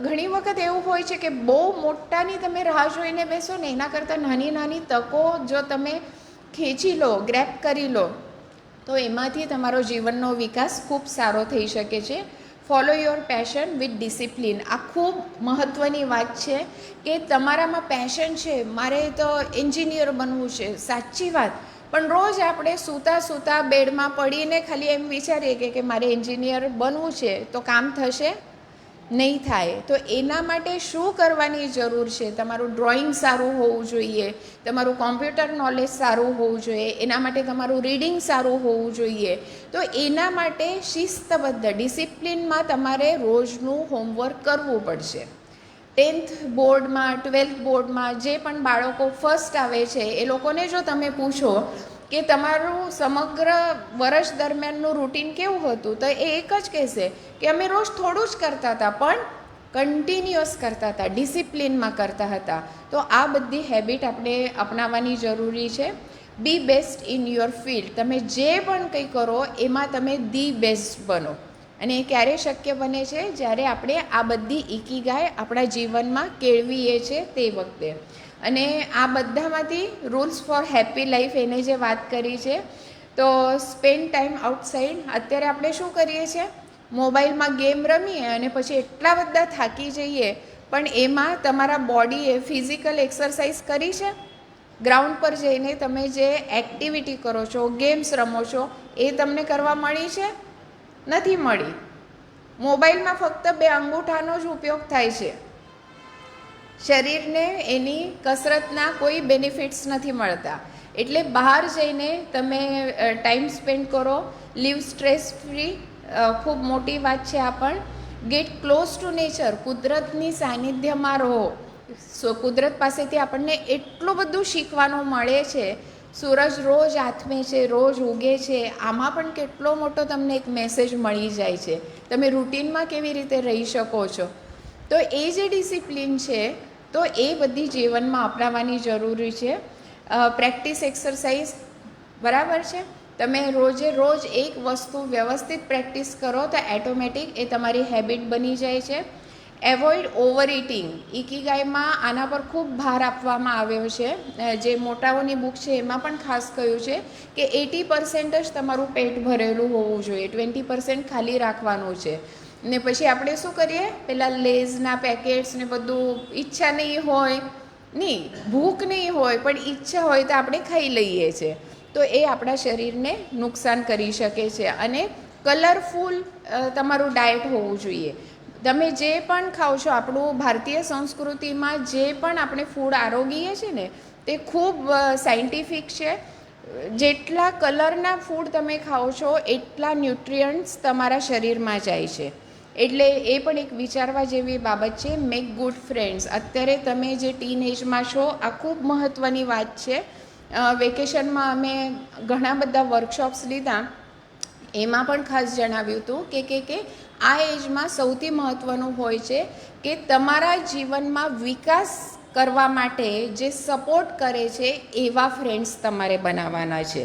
ઘણી વખત એવું હોય છે કે બહુ મોટાની તમે રાહ જોઈને બેસો ને એના કરતાં નાની તકો જો તમે ખેંચી લો, ગ્રેપ કરી લો તો એમાંથી તમારો જીવનનો વિકાસ ખૂબ સારો થઈ શકે છે. Follow your passion with discipline. આ ખૂબ મહત્ત્વની વાત છે કે તમારામાં પેશન છે, મારે તો એન્જિનિયર બનવું છે, સાચી વાત. પણ રોજ આપણે સૂતા બેડમાં પડીને ખાલી એમ વિચારીએ કે મારે એન્જિનિયર બનવું છે, તો કામ થશે નહીં થાય. તો એના માટે શું કરવાની જરૂર છે? તમારું ડ્રોઈંગ સારું હોવું જોઈએ, તમારું કોમ્પ્યુટર નોલેજ સારું હોવું જોઈએ, એના માટે તમારું રીડિંગ સારું હોવું જોઈએ. તો એના માટે શિસ્તબદ્ધ ડિસિપ્લિનમાં તમારે રોજનું હોમવર્ક કરવું પડશે. 10th બોર્ડમાં 12th બોર્ડમાં જે પણ બાળકો ફર્સ્ટ આવે છે એ લોકોને જો તમે પૂછો કે તમારું સમગ્ર વર્ષ દરમિયાનનું રૂટીન કેવું હતું, તો એ એક જ કહેશે કે અમે રોજ થોડું જ કરતા હતા, પણ કન્ટિન્યુઅસ કરતા હતા, ડિસિપ્લિનમાં કરતા હતા. તો આ બધી હેબિટ આપણે અપનાવવાની જરૂરી છે. બી બેસ્ટ ઇન યોર ફિલ્ડ. તમે જે પણ કંઈ કરો એમાં તમે ધી બેસ્ટ બનો. અને એ ક્યારે શક્ય બને છે? જ્યારે આપણે આ બધી ઇકીગાય આપણા જીવનમાં કેળવીએ છીએ તે વખતે. અને આ બધામાંથી રૂલ્સ ફોર હેપી લાઈફ એને જે વાત કરી છે, તો સ્પેન્ડ ટાઈમ આઉટસાઇડ. અત્યારે આપણે શું કરીએ છીએ? મોબાઈલમાં ગેમ રમીએ અને પછી એટલા બધા થાકી જઈએ, પણ એમાં તમારા બોડીએ ફિઝિકલ એક્સરસાઇઝ કરી છે? ગ્રાઉન્ડ પર જઈને તમે જે એક્ટિવિટી કરો છો, ગેમ્સ રમો છો, એ તમને કરવા મળી છે? નથી મળી. મોબાઈલમાં ફક્ત 2 અંગૂઠાનો જ ઉપયોગ થાય છે. શરીરને એની કસરતના કોઈ બેનિફિટ્સ નથી મળતા. એટલે બહાર જઈને તમે ટાઈમ સ્પેન્ડ કરો, લીવ સ્ટ્રેસ ફ્રી. ખૂબ મોટી વાત છે આ પણ. Get close to nature. કુદરતની સાનિધ્યમાં રહો. કુદરત પાસેથી આપણને એટલું બધું શીખવાનું મળે છે. સૂરજ રોજ આથમે છે, રોજ ઉગે છે, આમાં પણ કેટલો મોટો તમને એક મેસેજ મળી જાય છે. તમે રૂટીનમાં કેવી રીતે રહી શકો છો. તો એ જે ડિસિપ્લિન છે, તો એ બધી જીવનમાં અપનાવવાની જરૂરી છે. પ્રેક્ટિસ એક્સરસાઇઝ બરાબર છે. તમે રોજે રોજ એક વસ્તુ વ્યવસ્થિત પ્રેક્ટિસ કરો તો એટોમેટિક એ તમારી હેબિટ બની જાય છે. Avoid over eating. ઇકીગાયમાં આના પર ખૂબ ભાર આપવામાં આવ્યો છે. જે મોટાઓની બુક છે એમાં પણ ખાસ કહ્યું છે કે 80% જ તમારું પેટ ભરેલું હોવું જોઈએ, 20% ખાલી રાખવાનું છે. ને પછી આપણે શું કરીએ? પેલા લેઝના પેકેટ્સ ને બધું ઈચ્છા નહીં હોય, ભૂખ નહીં હોય, પણ ઈચ્છા હોય તો આપણે ખાઈ લઈએ છીએ. તો એ આપણા શરીરને નુકસાન કરી શકે છે. અને કલરફુલ તમારું ડાયટ હોવું જોઈએ. તમે જે પણ ખાઓ છો, આપણું ભારતીય સંસ્કૃતિમાં જે પણ આપણે ફૂડ આરોગીએ છીએ ને, તે ખૂબ સાયન્ટિફિક છે. જેટલા કલરના ફૂડ તમે ખાઓ છો એટલા ન્યુટ્રિયન્ટ્સ તમારા શરીરમાં જાય છે. એટલે એ પણ એક વિચારવા જેવી બાબત છે. Make good friends. અત્યારે તમે જે ટીન એજમાં છો, આ ખૂબ મહત્ત્વની વાત છે. વેકેશનમાં અમે ઘણા બધા વર્કશોપ્સ લીધા, એમાં પણ ખાસ જણાવ્યું હતું કે આ એજમાં સૌથી મહત્ત્વનું હોય છે કે તમારા જીવનમાં વિકાસ કરવા માટે જે સપોર્ટ કરે છે એવા ફ્રેન્ડ્સ તમારે બનાવવાના છે.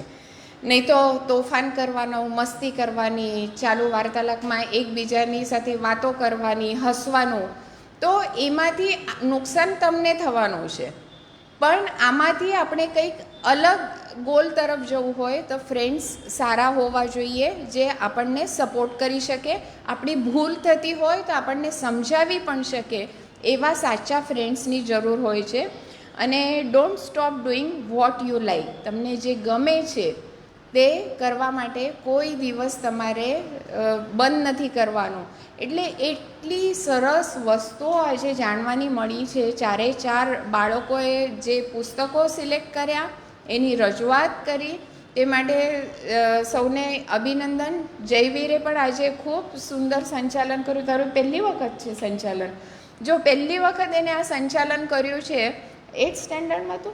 નહીં તો તોફાન કરવાનો, મસ્તી કરવાની, ચાલુ વાર્તાલાપમાં એકબીજાની સાથે વાતો કરવાની, હસવાનું, તો એમાંથી નુકસાન તમને થવાનું છે. પણ આમાંથી આપણે કંઈક અલગ ગોલ તરફ જવું હોય તો ફ્રેન્ડ્સ સારા હોવા જોઈએ, જે આપણને સપોર્ટ કરી શકે. આપણી ભૂલ થતી હોય તો આપણને સમજાવી પણ શકે એવા સાચા ફ્રેન્ડ્સની જરૂર હોય છે. અને don't stop doing what you like. તમને જે ગમે છે તે કરવા માટે કોઈ દિવસ તમારે બંધ નથી કરવાનું. એટલે એટલી સરસ વસ્તુઓ આજે જાણવાની મળી છે. 4 બાળકોએ જે પુસ્તકો સિલેક્ટ કર્યા, એની રજૂઆત કરી, તે માટે સૌને અભિનંદન. જયવીરે પણ આજે ખૂબ સુંદર સંચાલન કર્યું. તારું પહેલી વખત છે સંચાલન? જો પહેલી વખત એને આ સંચાલન કર્યું છે, 8th સ્ટેન્ડર્ડમાં તો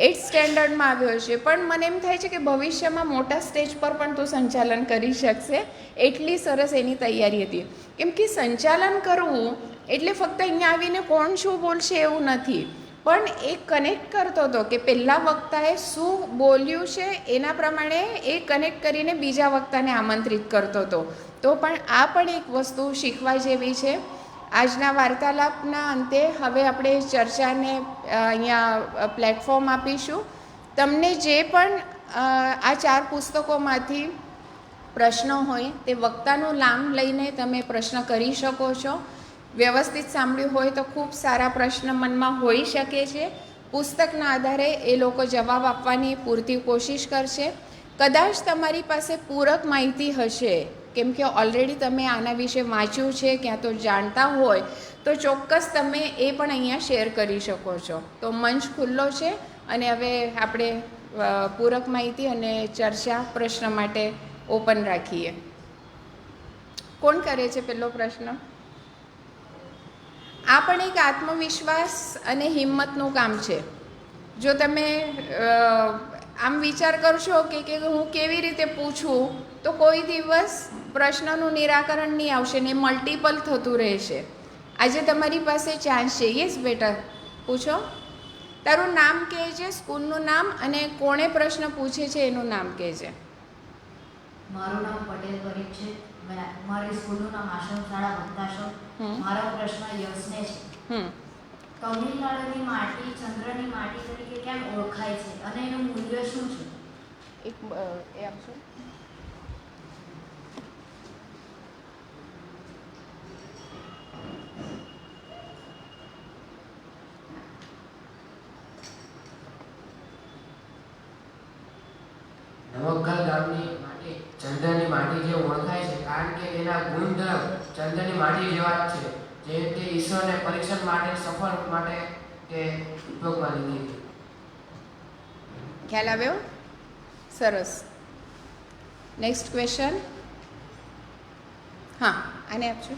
8th સ્ટેન્ડર્ડમાં આવ્યો છે. પણ મને એમ થાય છે કે ભવિષ્યમાં મોટા સ્ટેજ પર પણ તું સંચાલન કરી શકશે. એટલી સરસ એની તૈયારી હતી. કેમ કે સંચાલન કરવું એટલે ફક્ત અહીંયા આવીને કોણ શું બોલશે એવું નથી, પણ એ કનેક્ટ કરતો હતો કે પહેલાં વક્તાએ શું બોલ્યું છે એના પ્રમાણે એ કનેક્ટ કરીને બીજા વક્તાને આમંત્રિત કરતો હતો. તો પણ આ પણ એક વસ્તુ શીખવા જેવી છે. આજના વાર્તાલાપના અંતે હવે આપણે ચર્ચાને અહીંયા પ્લેટફોર્મ આપીશું. તમને જે પણ આ 4 પુસ્તકોમાંથી પ્રશ્નો હોય તે વક્તાનું નામ લઈને તમે પ્રશ્ન કરી શકો છો. વ્યવસ્થિત સાંભળ્યું હોય તો ખૂબ સારા પ્રશ્ન મનમાં હોઈ શકે છે. પુસ્તકના આધારે એ લોકો જવાબ આપવાની પૂરતી કોશિશ કરશે. કદાચ તમારી પાસે પૂરક માહિતી હશે, કેમ કે ઓલરેડી તમે આના વિશે વાંચ્યું છે, ક્યાં તો જાણતા હોય તો ચોક્કસ તમે એ પણ અહીંયા શેર કરી શકો છો. તો મંચ ખુલ્લો છે અને હવે આપણે પૂરક માહિતી અને ચર્ચા પ્રશ્ન માટે ઓપન રાખીએ. કોણ કરે છે પહેલો પ્રશ્ન? આ પણ એક આત્મવિશ્વાસ અને હિંમતનું કામ છે. જો તમે આમ વિચાર કરશો કે હું કેવી રીતે પૂછું, તો કોઈ દિવસ પ્રશ્નનું નિરાકરણ નહીં આવશે ને મલ્ટિપલ થતું રહેશે. આજે તમારી પાસે ચાન્સ છે. યસ બેટા, પૂછો. તારું નામ કહેજે, સ્કૂલનું નામ અને કોણે પ્રશ્ન પૂછે છે એનું નામ કહેજે. મારું નામ પટેલ પરીખ છે. મારી સ્કૂલનું નામ આશ્રમ શાળા ભક્તાશ્રમ. મારો પ્રશ્ન યશને છે. તમિલનાડુની માટી ચંદ્રની માટી તરીકે કેમ ઓળખાય છે અને એનું મૂલ્ય શું છે? એક એ આપશો. નવગ્ગલ ગામની માટી ચંદ્રની માટી જે ઓળખાય છે કારણ કે તેના ગુણધર્મ ચંદ્રની માટી જેવા જ છે, જે તે ઈશ્વરને પરીક્ષણ માટે સફળ માટે તે ઉપયોગમાં લીધી હતી. ખ્યાલ આવ્યો? સરસ. Next question. હા, આને આપજો.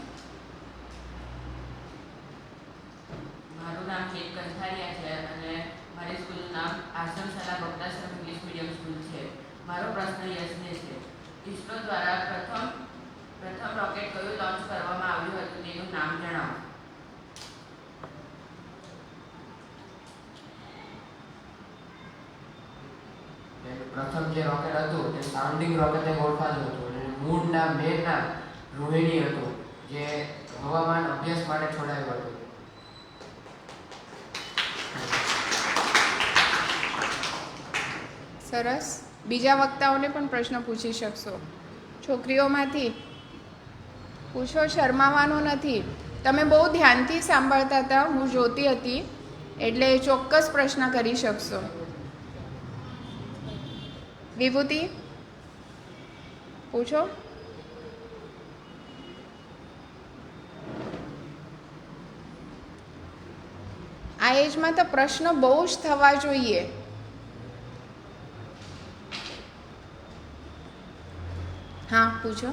મારું નામ ચેત કંથારિયા છે અને મારી સ્કૂલનું નામ આશ્રમ શાળા ભક્તાશ્રમ ઇંગ્લિશ મીડિયમ સ્કૂલ છે. મારો પ્રશ્ન યશને છે. ઇસરો દ્વારા પ્રથમ રોકેટ કયું લોન્ચ કરવામાં આવ્યું હતું તેનું નામ જણાવો. પ્રથમ જે રોકેટ હતું તે સાઉન્ડિંગ રોકેટ ઓળખાતું હતું અને મૂળના મેઘના રોહિણી હતું, જે હવામાન અભ્યાસ માટે છોડાયું હતું. સરસ. બીજા વક્તાઓને પણ પ્રશ્ન પૂછી શકશો. છોકરીઓમાંથી પૂછો, શરમાવાનું નથી. તમે બહુ ધ્યાનથી સાંભળતા હતા, હું જોતી હતી, એટલે ચોક્કસ પ્રશ્ન કરી શકશો. વિભૂતિ, પૂછો. આ એજમાં તો પ્રશ્ન બહુ જ થવા જોઈએ. હા, પૂછો.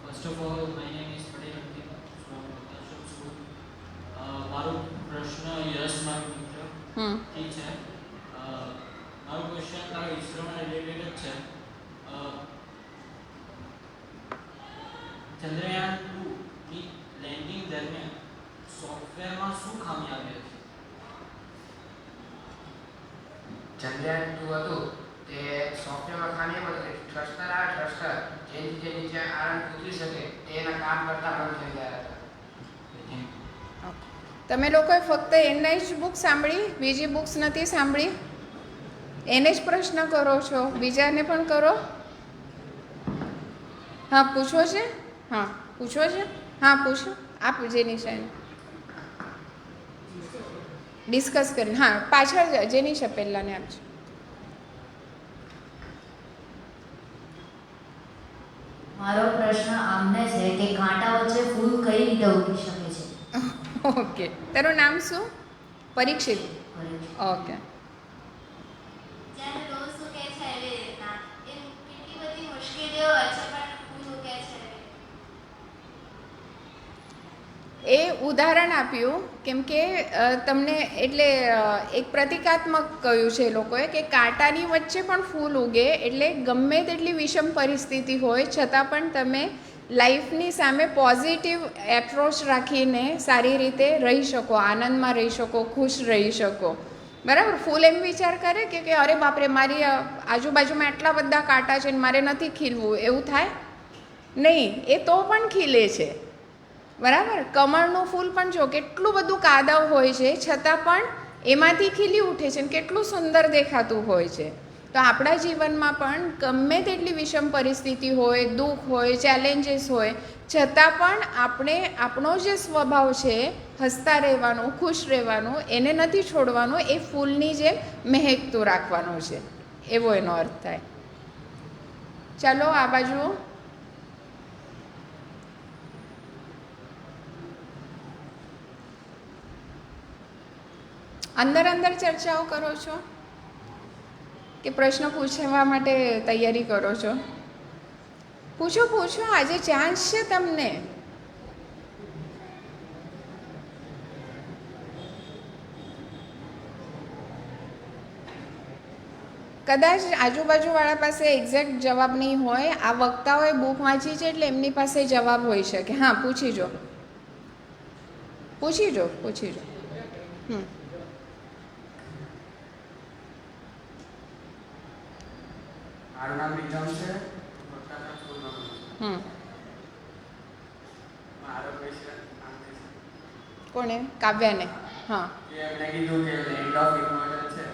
First of all, my name is Patel Antik from Ashram School. મારો પ્રશ્ન યશ મારો મિત્ર ઠીક છે. મારો ક્વેશ્ચન તારો ઇસરોના રિલેટેડ જ છે. ચંદ્રયાન 2 ની લેન્ડિંગ દરમિયાન સોફ્ટવેરમાં શું ખામી આવી હતી? ચંદ્રયાન 2 હતું તે સોફ્ટવેરમાં ખામી હતી. થ્રસ્ટર જેથી જે નીચે આરામ ઉતરી શકે તેના કામ કરતા બંધ થઈ ગયા હતા. તમે લોકોએ ફક્ત એને જ બુક સાંભળી, બીજી બુક્સ નથી સાંભળી? એને જ પ્રશ્ન કરો છો, બીજાને પણ કરો. હા, પૂછો છે. હા, પૂછો છે. હા, પૂછો. આપ જેનિશા ડિસ્કસ કરીને. હા, પાછળ જેનિશા પહેલાંને આપજો. મારો પ્રશ્ન આમને છે કે કાંટા વચ્ચે ફૂલ કઈ રીતે ઉગી શકે છે? ઓકે. તારું નામ શું? પરીક્ષિત. ઓકે. જેમ રોજ ઉગે છે એવી રીતના એ કેટલી બધી મુશ્કેલીઓ વચ્ચે પણ ફૂલ ઉગે છે. એ ઉદાહરણ આપ્યું કેમ કે તમને એટલે એક પ્રતિકાત્મક કહ્યું છે એ લોકોએ કે કાંટાની વચ્ચે પણ ફૂલ ઉગે, એટલે ગમે તેટલી વિષમ પરિસ્થિતિ હોય છતાં પણ તમે લાઈફની સામે પોઝિટિવ એપ્રોચ રાખીને સારી રીતે રહી શકો, આનંદમાં રહી શકો, ખુશ રહી શકો. બરાબર? ફૂલ એમ વિચાર કરે કે અરે બાપરે, મારી આજુબાજુમાં આટલા બધા કાંટા છે ને મારે નથી ખીલવું, એવું થાય નહીં. એ તો પણ ખીલે છે. બરાબર? કમળનું ફૂલ પણ જો કેટલું બધું કાદવ હોય છે છતાં પણ એમાંથી ખીલી ઉઠે છે ને કેટલું સુંદર દેખાતું હોય છે. તો આપણા જીવનમાં પણ ગમે તેટલી વિષમ પરિસ્થિતિ હોય, દુઃખ હોય, ચેલેન્જીસ હોય, છતાં પણ આપણે આપણો જે સ્વભાવ છે હસતા રહેવાનું, ખુશ રહેવાનું, એને નથી છોડવાનું, એ ફૂલની જેમ મહેકતું રાખવાનું છે, એવો એનો અર્થ થાય. ચાલો આ બાજુ. અંદર અંદર ચર્ચાઓ કરો છો કે પ્રશ્ન પૂછવા માટે તૈયારી કરો છો? પૂછો પૂછો, આજે ચાન્સ છે તમને. કદાચ આજુબાજુવાળા પાસે એક્ઝેક્ટ જવાબ નહીં હોય, આ વક્તાઓએ બુક વાંચી છે એટલે એમની પાસે જવાબ હોઈ શકે. હા, પૂછી જો. મારું નામ વિક્રમ છે. બગદાણા સ્કૂલમાં ભણું છું. મારો ક્વેશ્ચન કોને? કાવ્યાને. હા. કે એમણે કીધું કે લેન્ડ ઓફ ઇમોર્ટલ છે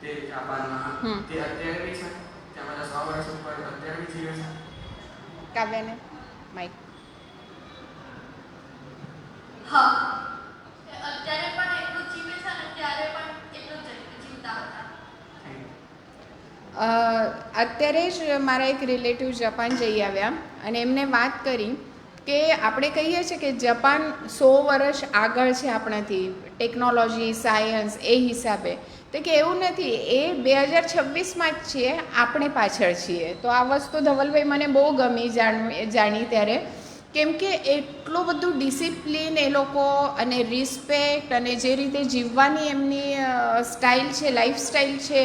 તે જાપાનમાં, તે અત્યારે બી છે, ત્યાં બધા 100 વર્ષ ઉપર અત્યારે બી જીવે છે. કાવ્યાને માઈક. હા, અત્યારે પણ એટલું જીવે છે અને ત્યારે પણ એટલું જ જીવતા હતા. અત્યારે જ મારા એક રિલેટિવ જાપાન જઈ આવ્યા અને એમને વાત કરી કે આપણે કહીએ છીએ કે જાપાન 100 વર્ષ આગળ છે આપણાથી, ટેકનોલોજી, સાયન્સ એ હિસાબે. તો કે એવું નથી, એ 2026માં જ છીએ, આપણે પાછળ છીએ. તો આ વસ્તુ ધવલભાઈ મને બહુ ગમી જાણી ત્યારે, કેમ કે એટલું બધું ડિસિપ્લિન એ લોકો અને રિસ્પેક્ટ અને જે રીતે જીવવાની એમની સ્ટાઇલ છે, લાઈફ સ્ટાઇલ છે,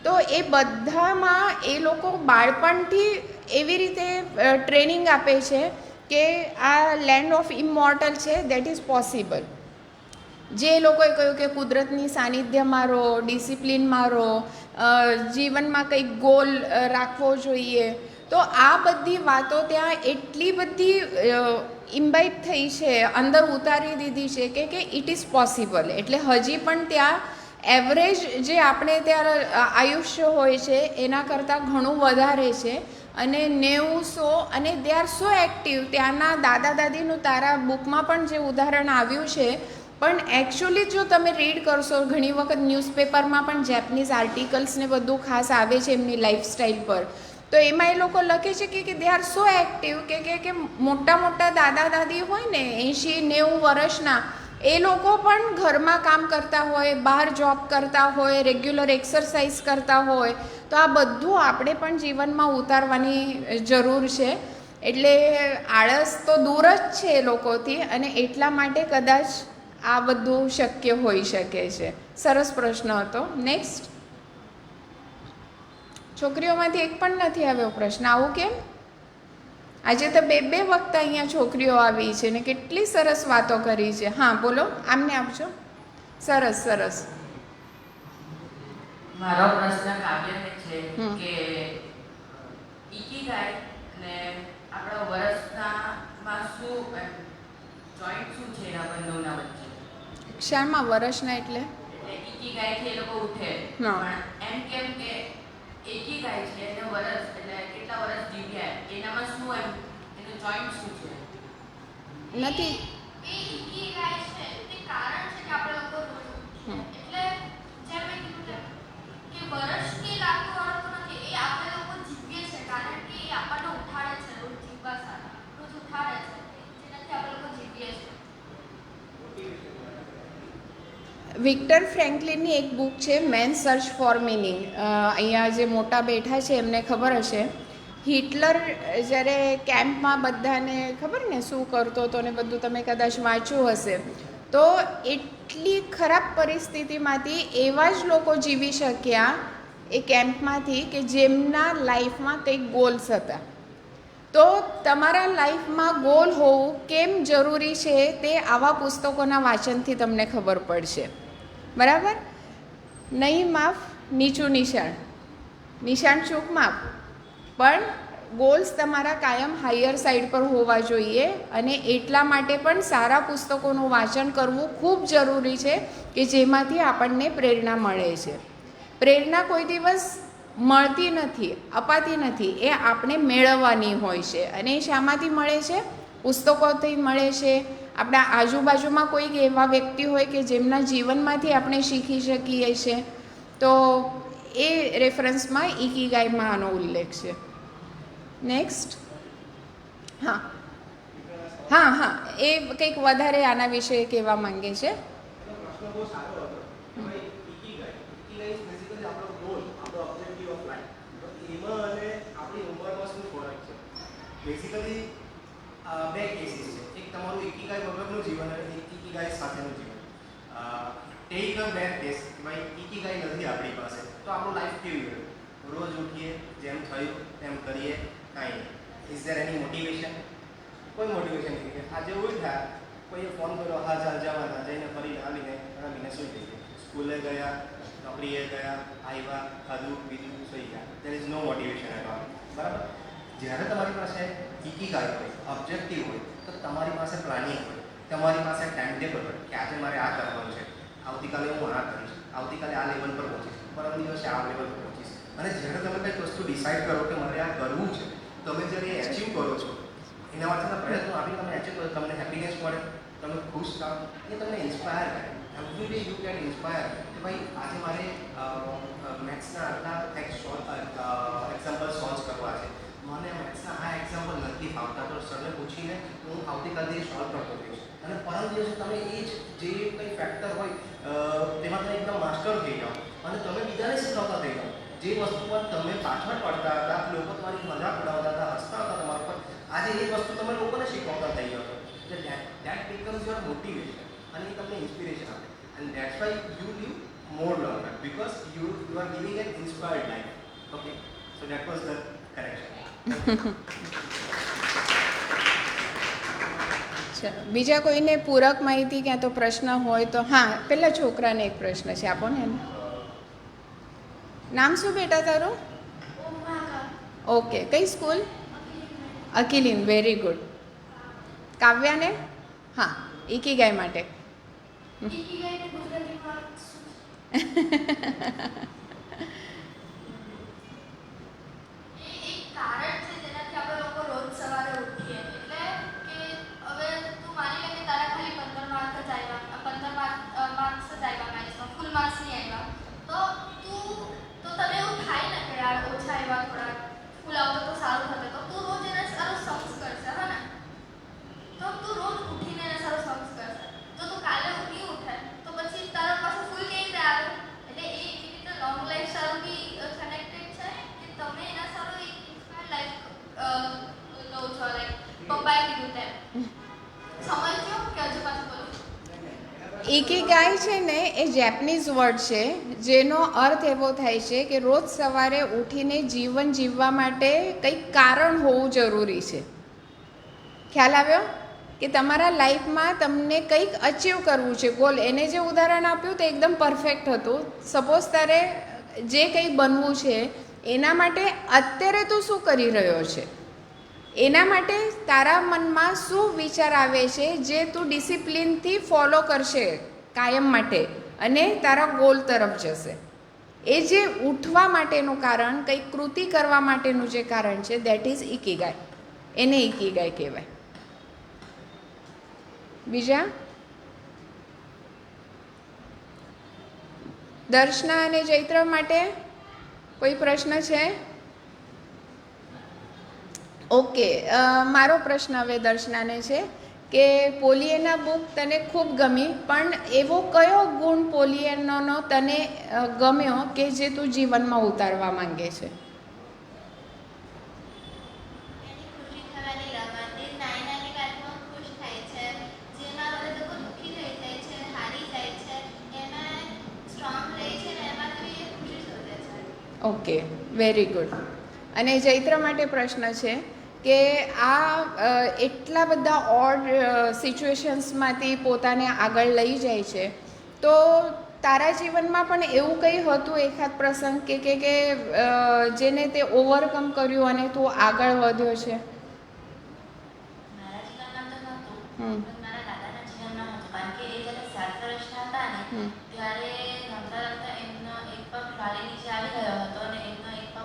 તો એ બધામાં એ લોકો બાળપણથી એવી રીતે ટ્રેનિંગ આપે છે કે આ લેન્ડ ઓફ ઇમોર્ટલ છે, દેટ ઇઝ પોસિબલ. જે લોકોએ કહ્યું કે કુદરતની સાનિધ્યમાં રહો, ડિસિપ્લિનમાં રહો, જીવનમાં કંઈક ગોલ રાખવો જોઈએ, તો આ બધી વાતો ત્યાં એટલી બધી ઇમ્બાઇબ થઈ છે, અંદર ઉતારી દીધી છે કે ઇટ ઇઝ પોસિબલ. એટલે હજી પણ ત્યાં એવરેજ જે આપણે ત્યાં આયુષ્ય હોય છે એના કરતાં ઘણું વધારે છે. અને 90-100 અને દે આર સો એક્ટિવ. ત્યાંના દાદા દાદીનું તારા બુકમાં પણ જે ઉદાહરણ આવ્યું છે, પણ એકચ્યુઅલી જો તમે રીડ કરશો, ઘણી વખત ન્યૂઝપેપરમાં પણ જેપનીઝ આર્ટિકલ્સ ને બધું ખાસ આવે છે એમની લાઈફસ્ટાઈલ પર, તો એમાં એ લોકો લખે છે કે દે આર સો એક્ટિવ કે મોટા મોટા દાદા દાદી હોય ને 80-90 વર્ષના, એ લોકો પણ ઘરમાં કામ કરતા હોય, બહાર જોબ કરતા હોય, રેગ્યુલર એક્સરસાઇઝ કરતા હોય. તો આ બધું આપણે પણ જીવનમાં ઉતારવાની જરૂર છે. એટલે આળસ તો દૂર જ છે એ લોકોથી, અને એટલા માટે કદાચ આ બધું શક્ય હોઈ શકે છે. સરસ પ્રશ્ન હતો. નેક્સ્ટ. છોકરીઓમાંથી એક પણ નથી આવ્યો પ્રશ્ન. આવું કેમ? આજે તો બે વખત અહીંયા છોકરીઓ આવી છે ને કેટલી સરસ વાતો કરી છે. હા બોલો, આમને આપજો. સરસ સરસ. મારો પ્રશ્ન કાવ્યને છે કે ઇકીગાઈ અને આપણા વર્ષનામાં શું જોઈન્ટ શું છે એના બંનેના વચ્ચે? શામાં વર્ષના એટલે ઇકીગાઈથી એ લોકો ઉઠે, પણ એમ કેમ કે ઇકીગાઈ છે અને વર્ષ એટલે કેટલા વર્ષ જીવ્યા એનામાં શું એનું જોઈન્ટ શું છે? નથી. એ ઇકીગાઈ છે તે કારણ છે કે આપણે લોકો રોજ એટલે જેમ મેં કીધું કે વર્ષ કે લાખનો અર્થ નથી, એ આપણે લોકો જીવીએ છે કારણ કે એ આપણને ઉઠાડે છે રોજ જીવવા સાથે, રોજ ઉઠાડે છે, જેનાથી આપણે લોકો જીવીએ છીએ. વિક્ટર ફ્રેન્કલિનની એક બુક છે મેન સર્ચ ફોર મિનિંગ. અહીંયા જે મોટા બેઠા છે એમને ખબર હશે, હિટલર જ્યારે કેમ્પમાં બધાને ખબર ને શું કરતો હતો ને બધું તમે કદાચ વાંચ્યું હશે, તો એટલી ખરાબ પરિસ્થિતિમાંથી એવા જ લોકો જીવી શક્યા એ કેમ્પમાંથી કે જેમના લાઈફમાં કંઈક ગોલ્સ હતા. તો તમારા લાઈફમાં ગોલ હોવું કેમ જરૂરી છે તે આવા પુસ્તકોના વાંચનથી તમને ખબર પડશે. બરાબર? નહીં માફ, નીચું નિશાન, નિશાન ચૂક માફ, પણ ગોલ્સ તમારા કાયમ હાયર સાઈડ પર હોવા જોઈએ. અને એટલા માટે પણ સારા પુસ્તકોનું વાંચન કરવું ખૂબ જરૂરી છે કે જેમાંથી આપણને પ્રેરણા મળે છે. પ્રેરણા કોઈ દિવસ મળતી નથી, અપાતી નથી, એ આપણે મેળવવાની હોય છે. અને એ શામાંથી મળે છે? પુસ્તકોથી મળે છે. આપણા આજુબાજુમાં કોઈક એવા વ્યક્તિ હોય કે જેમના જીવનમાંથી આપણે શીખી શકીએ છીએ. તો એ રેફરન્સમાં ઇકીગાઈમાં આનો ઉલ્લેખ છે. નેક્સ્ટ. હા હા હા એ કંઈક વધારે આના વિશે કહેવા માંગે છે. પ્રશ્ન બહુ સારો હતો. ઇકીગાઈ ઇઝ બેઝિકલી આપણો ગોલ, આપણો ઓબ્જેક્ટિવ ઓફ લાઈફ. તો એમાં અને આપણી ઉંમરમાં શું ફરક છે? બેઝિકલી બે કેસીસ છે. એક તમારું ઇકીગાઈ વગરનું જીવન અને એક ઇકીગાઈ સાથેનું જીવન. ટેક અ બેક કેસ કે ભાઈ ઇકીગાઈ નથી આપણી પાસે, તો આપણું લાઈફ કેવી હોય? રોજ ઉઠીએ, જેમ થયું તેમ કરીએ, કાંઈ નહીં. Is there any motivation? કોઈ મોટિવેશન નથી. આજે ઉઠ્યા, કોઈએ ફોન કર્યો, હા ચાલ જવાના, જઈને ફરી આવીને સુઈ જઈએ. સ્કૂલે ગયા, નોકરીએ ગયા, આવ્યા, ખાધું પીધું, સુઈ ગયા. There is no motivation at all. બરાબર? જ્યારે તમારી પાસે ઇકીગાઈ હોય, ઓબ્જેક્ટિવ હોય, તો તમારી પાસે પ્લાનિંગ હોય, તમારી પાસે ટાઈમ ટેબલ હોય કે આજે મારે આ કરવાનું છે, આવતીકાલે હું આ કરીશ, આવતીકાલે આ લેવલ પર પહોંચીશ, પરમ દિવસે આ લેવલ પર પહોંચીશ. અને જ્યારે તમે કંઈક વસ્તુ ડિસાઇડ કરો કે મારે આ કરવું છે, તમે જ્યારે એ અચીવ કરો છો, એના માટેના પ્રયત્નો આપી તમે અચીવ કરો, તમને હેપીનેસ મળે, તમે ખુશ થાવ, એ તમને ઇન્સ્પાયર કરે. Every day you can inspire કે ભાઈ આજે મારે મેથ્સના આટલા એક્ઝામ્પલ સોલ્વ કરવા છે, મને મેથ્સના આ એક્ઝામ્પલ નથી ફાવતા, તો સરને પૂછીને હું આવતીકાલથી સોલ્વ કરતો રહીશ. અને પરમ દિવસે તમે એ જ જે કંઈ ફેક્ટર હોય તેમાં તમે એકદમ માસ્ટર થઈ જાઓ અને તમે બીજાને શીખવતા થઈ જાઓ. જે વસ્તુ પર તમે પાછળ પડતા હતા, લોકો તમારી મજાક ઉડાવતા હતા, હસતા હતા તમારા પર, આજે એ વસ્તુ તમે લોકોને શીખવતા થઈ જાઓ છો. એટલે દેટ બીકમ્સ યોર મોટિવેશન અને એ તમને ઇન્સ્પિરેશન આપે. And that's why you live more longer because you are giving an inspired life. Okay, so that was the correction. ચલો, બીજા કોઈને પૂરક માહિતી ક્યાં તો પ્રશ્ન હોય તો હા, પેલા છોકરાને એક પ્રશ્ન છે, આપો ને એને. નામ શું બેટા તારું? ઓકે, કઈ સ્કૂલ? અકિલીન, વેરી ગુડ. કાવ્યાને? હા, ઇકીગાઈ માટે. કારણ છે જેનાથી આપણે લોકો રોજ સવારે ઉઠીએ. એટલે કે હવે તું માની લે કે તારા ખાલી 15 માર્ક જ આવ્યા, 15 માર્ક્સ જ આવ્યા મેથ્સમાં, ફૂલ માર્ક્સ નહીં આવ્યા, તો તને એવું થાય ને કે યાર ઓછા આવ્યા, થોડા ફૂલ આવતો તો સારું થતું. તો તું રોજ એને સારું સમજ કરશે, હા ને? તો તું રોજ ઉઠીને એને સારું સમજ કરશે. તો તું કાલે નહીં ઉઠે તો પછી તારા પાસે ફૂલ કેવી રીતે આવે? એટલે એ એવી રીતે લોંગ લાઈફ સારું બી કનેક્ટેડ છે કે તમે એના સારું એક ઇન્સ્પાયર લાઈફ લો છો. લાઈક પપ્પાએ કીધું તેમ સમજ્યો કે હજુ પાછું બોલું? ઇકીગાઈ છે ને એ જેપનીઝ વર્ડ છે જેનો અર્થ એવો થાય છે કે રોજ સવારે ઉઠીને જીવન જીવવા માટે કંઈક કારણ હોવું જરૂરી છે. ખ્યાલ આવ્યો? કે તમારા લાઈફમાં તમને કંઈક અચીવ કરવું છે, ગોલ. એને જે ઉદાહરણ આપ્યું તે એકદમ પરફેક્ટ હતું. સપોઝ તારે જે કંઈ બનવું છે એના માટે અત્યારે તું શું કરી રહ્યો છે, એના માટે તારા મનમાં શું વિચાર આવે છે જે તું ડિસિપ્લિનથી ફોલો કરશે કાયમ માટે અને તારા ગોલ તરફ જશે. એ જે ઉઠવા માટેનું કારણ, કંઈક કૃતિ કરવા માટેનું જે કારણ છે, દેટ ઇઝ ઇકીગાઈ. એને ઇકીગાઈ કહેવાય. બીજા? દર્શના અને ચૈત્ર માટે કોઈ પ્રશ્ન છે? ઓકે, મારો પ્રશ્ન હવે દર્શનાને છે કે પોલિયના બુક તને ખૂબ ગમી, પણ એવો કયો ગુણ પોલિયનનો તને ગમ્યો કે જે તું જીવનમાં ઉતારવા માંગે છે? Okay, very good. અને ચૈત્ર માટે પ્રશ્ન છે કે આ એટલા બધા ઓડ સિચ્યુએશન્સમાંથી પોતાને આગળ લઈ જાય છે, તો તારા જીવનમાં પણ એવું કંઈ હતું એકાદ પ્રસંગ કે જેને તે ઓવરકમ કર્યું અને તું આગળ વધ્યો છે? મારા જીવનમાં તો નહોતું, પણ મારા દાદાના જીવનમાં હતું. કારણ કે એ જ્યારે 7 વર્ષના હતા ને ત્યારે રમતા રમતા એમનો એક પગ ટ્રોલી નીચે આવી ગયો હતો અને એમનો એક પગ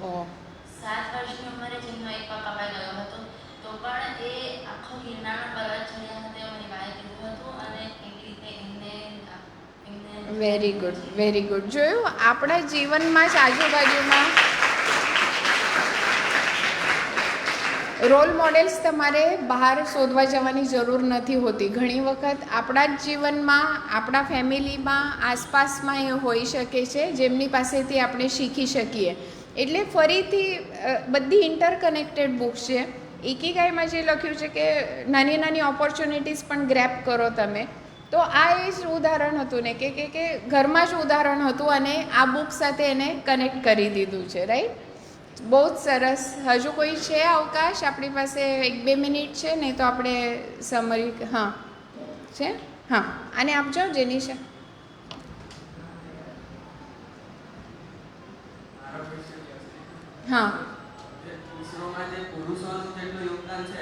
ઓહ 7 વર્ષની ઉંમરે જેમનો એક પગ કપાઈ ગયો હતો તો પણ એ આખો ગિરનારનો પર્વત ચડ્યા હતા એવું મારી બાએ કીધું હતું અને એવી રીતે એમને વેરી ગુડ, વેરી ગુડ. જોયું, આપણા જીવનમાં જ આજુબાજુમાં રોલ મોડેલ્સ તમારે બહાર શોધવા જવાની જરૂર નથી હોતી. ઘણી વખત આપણા જ જીવનમાં, આપણા ફેમિલીમાં, આસપાસમાં એ હોઈ શકે છે જેમની પાસેથી આપણે શીખી શકીએ. એટલે ફરીથી બધી ઇન્ટરકનેક્ટેડ બુક્સ છે. ઇકીગાઈમાં જે લખ્યું છે કે નાની નાની ઓપોર્ચ્યુનિટીઝ પણ ગ્રેપ કરો તમે, તો આ એ જ ઉદાહરણ હતું ને કે ઘરમાં જ ઉદાહરણ હતું અને આ બુક સાથે એને કનેક્ટ કરી દીધું છે. રાઈટ? બહુ જ સરસ. હજુ કોઈ છે અવકાશ? આપણી પાસે 1-2 મિનિટ છે ને, તો આપણે સમરી. હા છે, હા આને આપજો જેનિશા. હા, ઈસરોમાં જે પુરુષોનું જેટલું યોગદાન છે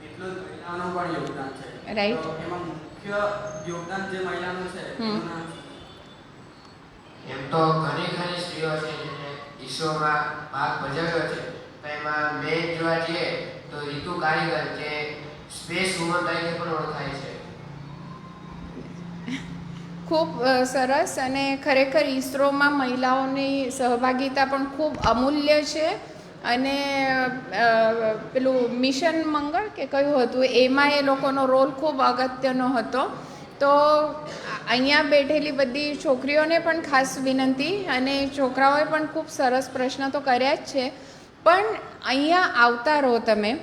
એટલું જ મહિલાઓનું પણ યોગદાન છે. Right. તો એમાં મુખ્ય યોગદાન જે મહિલાનું છે એનું નામ શું? એમ તો ઘણી ખરી સ્ત્રીઓ છે જેને ઈસરોમાં ભાગ ભજવ્યો છે. તો એમાં મેં જોવા જઈએ તો રીતુ કારીગર જે સ્પેસ વુમન તરીકે પણ ઓળખાય છે. ખૂબ સરસ. અને ખરેખર ઈસરોમાં મહિલાઓની સહભાગિતા પણ ખૂબ અમૂલ્ય છે. અને પેલું મિશન મંગળ કે કયું હતું એમાં એ લોકોનો રોલ ખૂબ અગત્યનો હતો. તો અહીંયા બેઠેલી બધી છોકરીઓને પણ ખાસ વિનંતી, અને છોકરાઓએ પણ ખૂબ સરસ પ્રશ્ન તો કર્યા જ છે, પણ અહીંયા આવતા રહો તમે.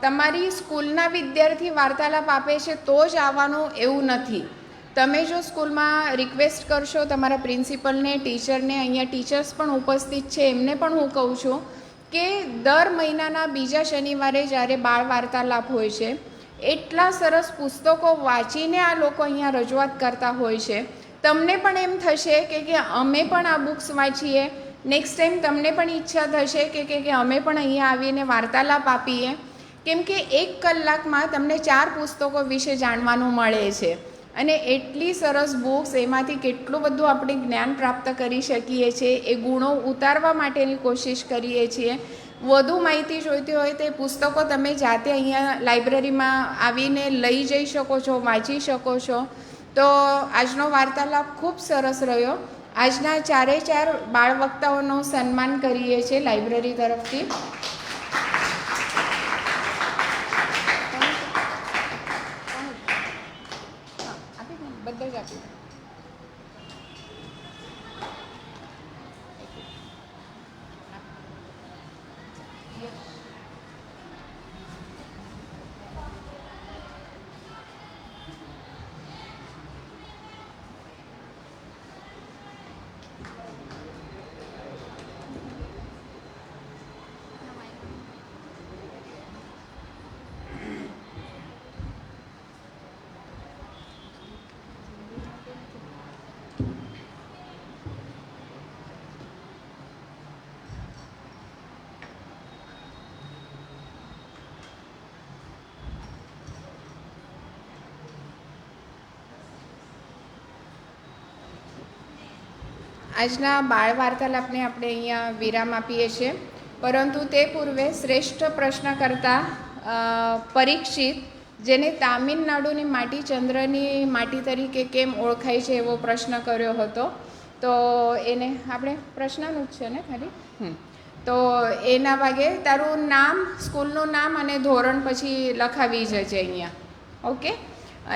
તમારી સ્કૂલના વિદ્યાર્થી વાર્તાલાપ આપે છે તો જ આવવાનું એવું નથી. તમે જો સ્કૂલમાં રિક્વેસ્ટ કરશો તમારા પ્રિન્સિપલને, ટીચરને, અહીંયા ટીચર્સ પણ ઉપસ્થિત છે એમને પણ હું કહું છું કે દર મહિનાના બીજા શનિવારે જ્યારે બાળ વાર્તાલાપ હોય છે, એટલા સરસ પુસ્તકો વાંચીને આ લોકો અહીંયા રજૂઆત કરતા હોય છે. તમને પણ એમ થશે કે અમે પણ આ બુક્સ વાંચીએ. નેક્સ્ટ ટાઈમ તમને પણ ઈચ્છા થશે કે અમે પણ અહીંયા આવીને વાર્તાલાપ આપીએ. કેમ કે 1 કલાકમાં તમને 4 પુસ્તકો વિશે જાણવાનું મળે છે. અને એટલી સરસ બુક્સ, એમાંથી કેટલું બધું આપણે જ્ઞાન પ્રાપ્ત કરી શકીએ છીએ, એ ગુણો ઉતારવા માટેની કોશિશ કરીએ છીએ. વધુ માહિતી જોઈતી હોય તે પુસ્તકો તમે જાતે અહીંયા લાઇબ્રેરીમાં આવીને લઈ જઈ શકો છો, વાંચી શકો છો. તો આજનો વાર્તાલાપ ખૂબ સરસ રહ્યો. આજના 4 બાળ વક્તાઓનું સન્માન કરીએ છીએ લાઇબ્રેરી તરફથી. બધા જ આપી. આજના બાળ વાર્તાલાપને આપણે અહીંયા વિરામ આપીએ છીએ. પરંતુ તે પૂર્વે શ્રેષ્ઠ પ્રશ્નકર્તા પરીક્ષિત, જેને તામિલનાડુની માટી ચંદ્રની માટી તરીકે કેમ ઓળખાય છે એવો પ્રશ્ન કર્યો હતો. તો એને આપણે પ્રશ્નનું જ છે ને ખાલી. તો એના ભાગે તારું નામ, સ્કૂલનું નામ અને ધોરણ પછી લખાવી જજે અહીંયા. ઓકે?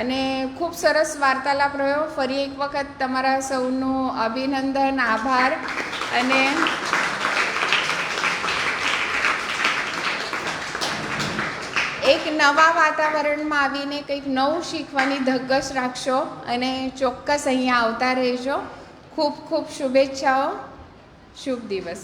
અને ખૂબ સરસ વાર્તાલાપ રહ્યો. ફરી એક વખત તમારા સૌનું અભિનંદન, આભાર. અને એક નવા વાતાવરણમાં આવીને કંઈક નવું શીખવાની ધગશ રાખશો અને ચોક્કસ અહીંયા આવતા રહેજો. ખૂબ ખૂબ શુભેચ્છાઓ. શુભ દિવસ.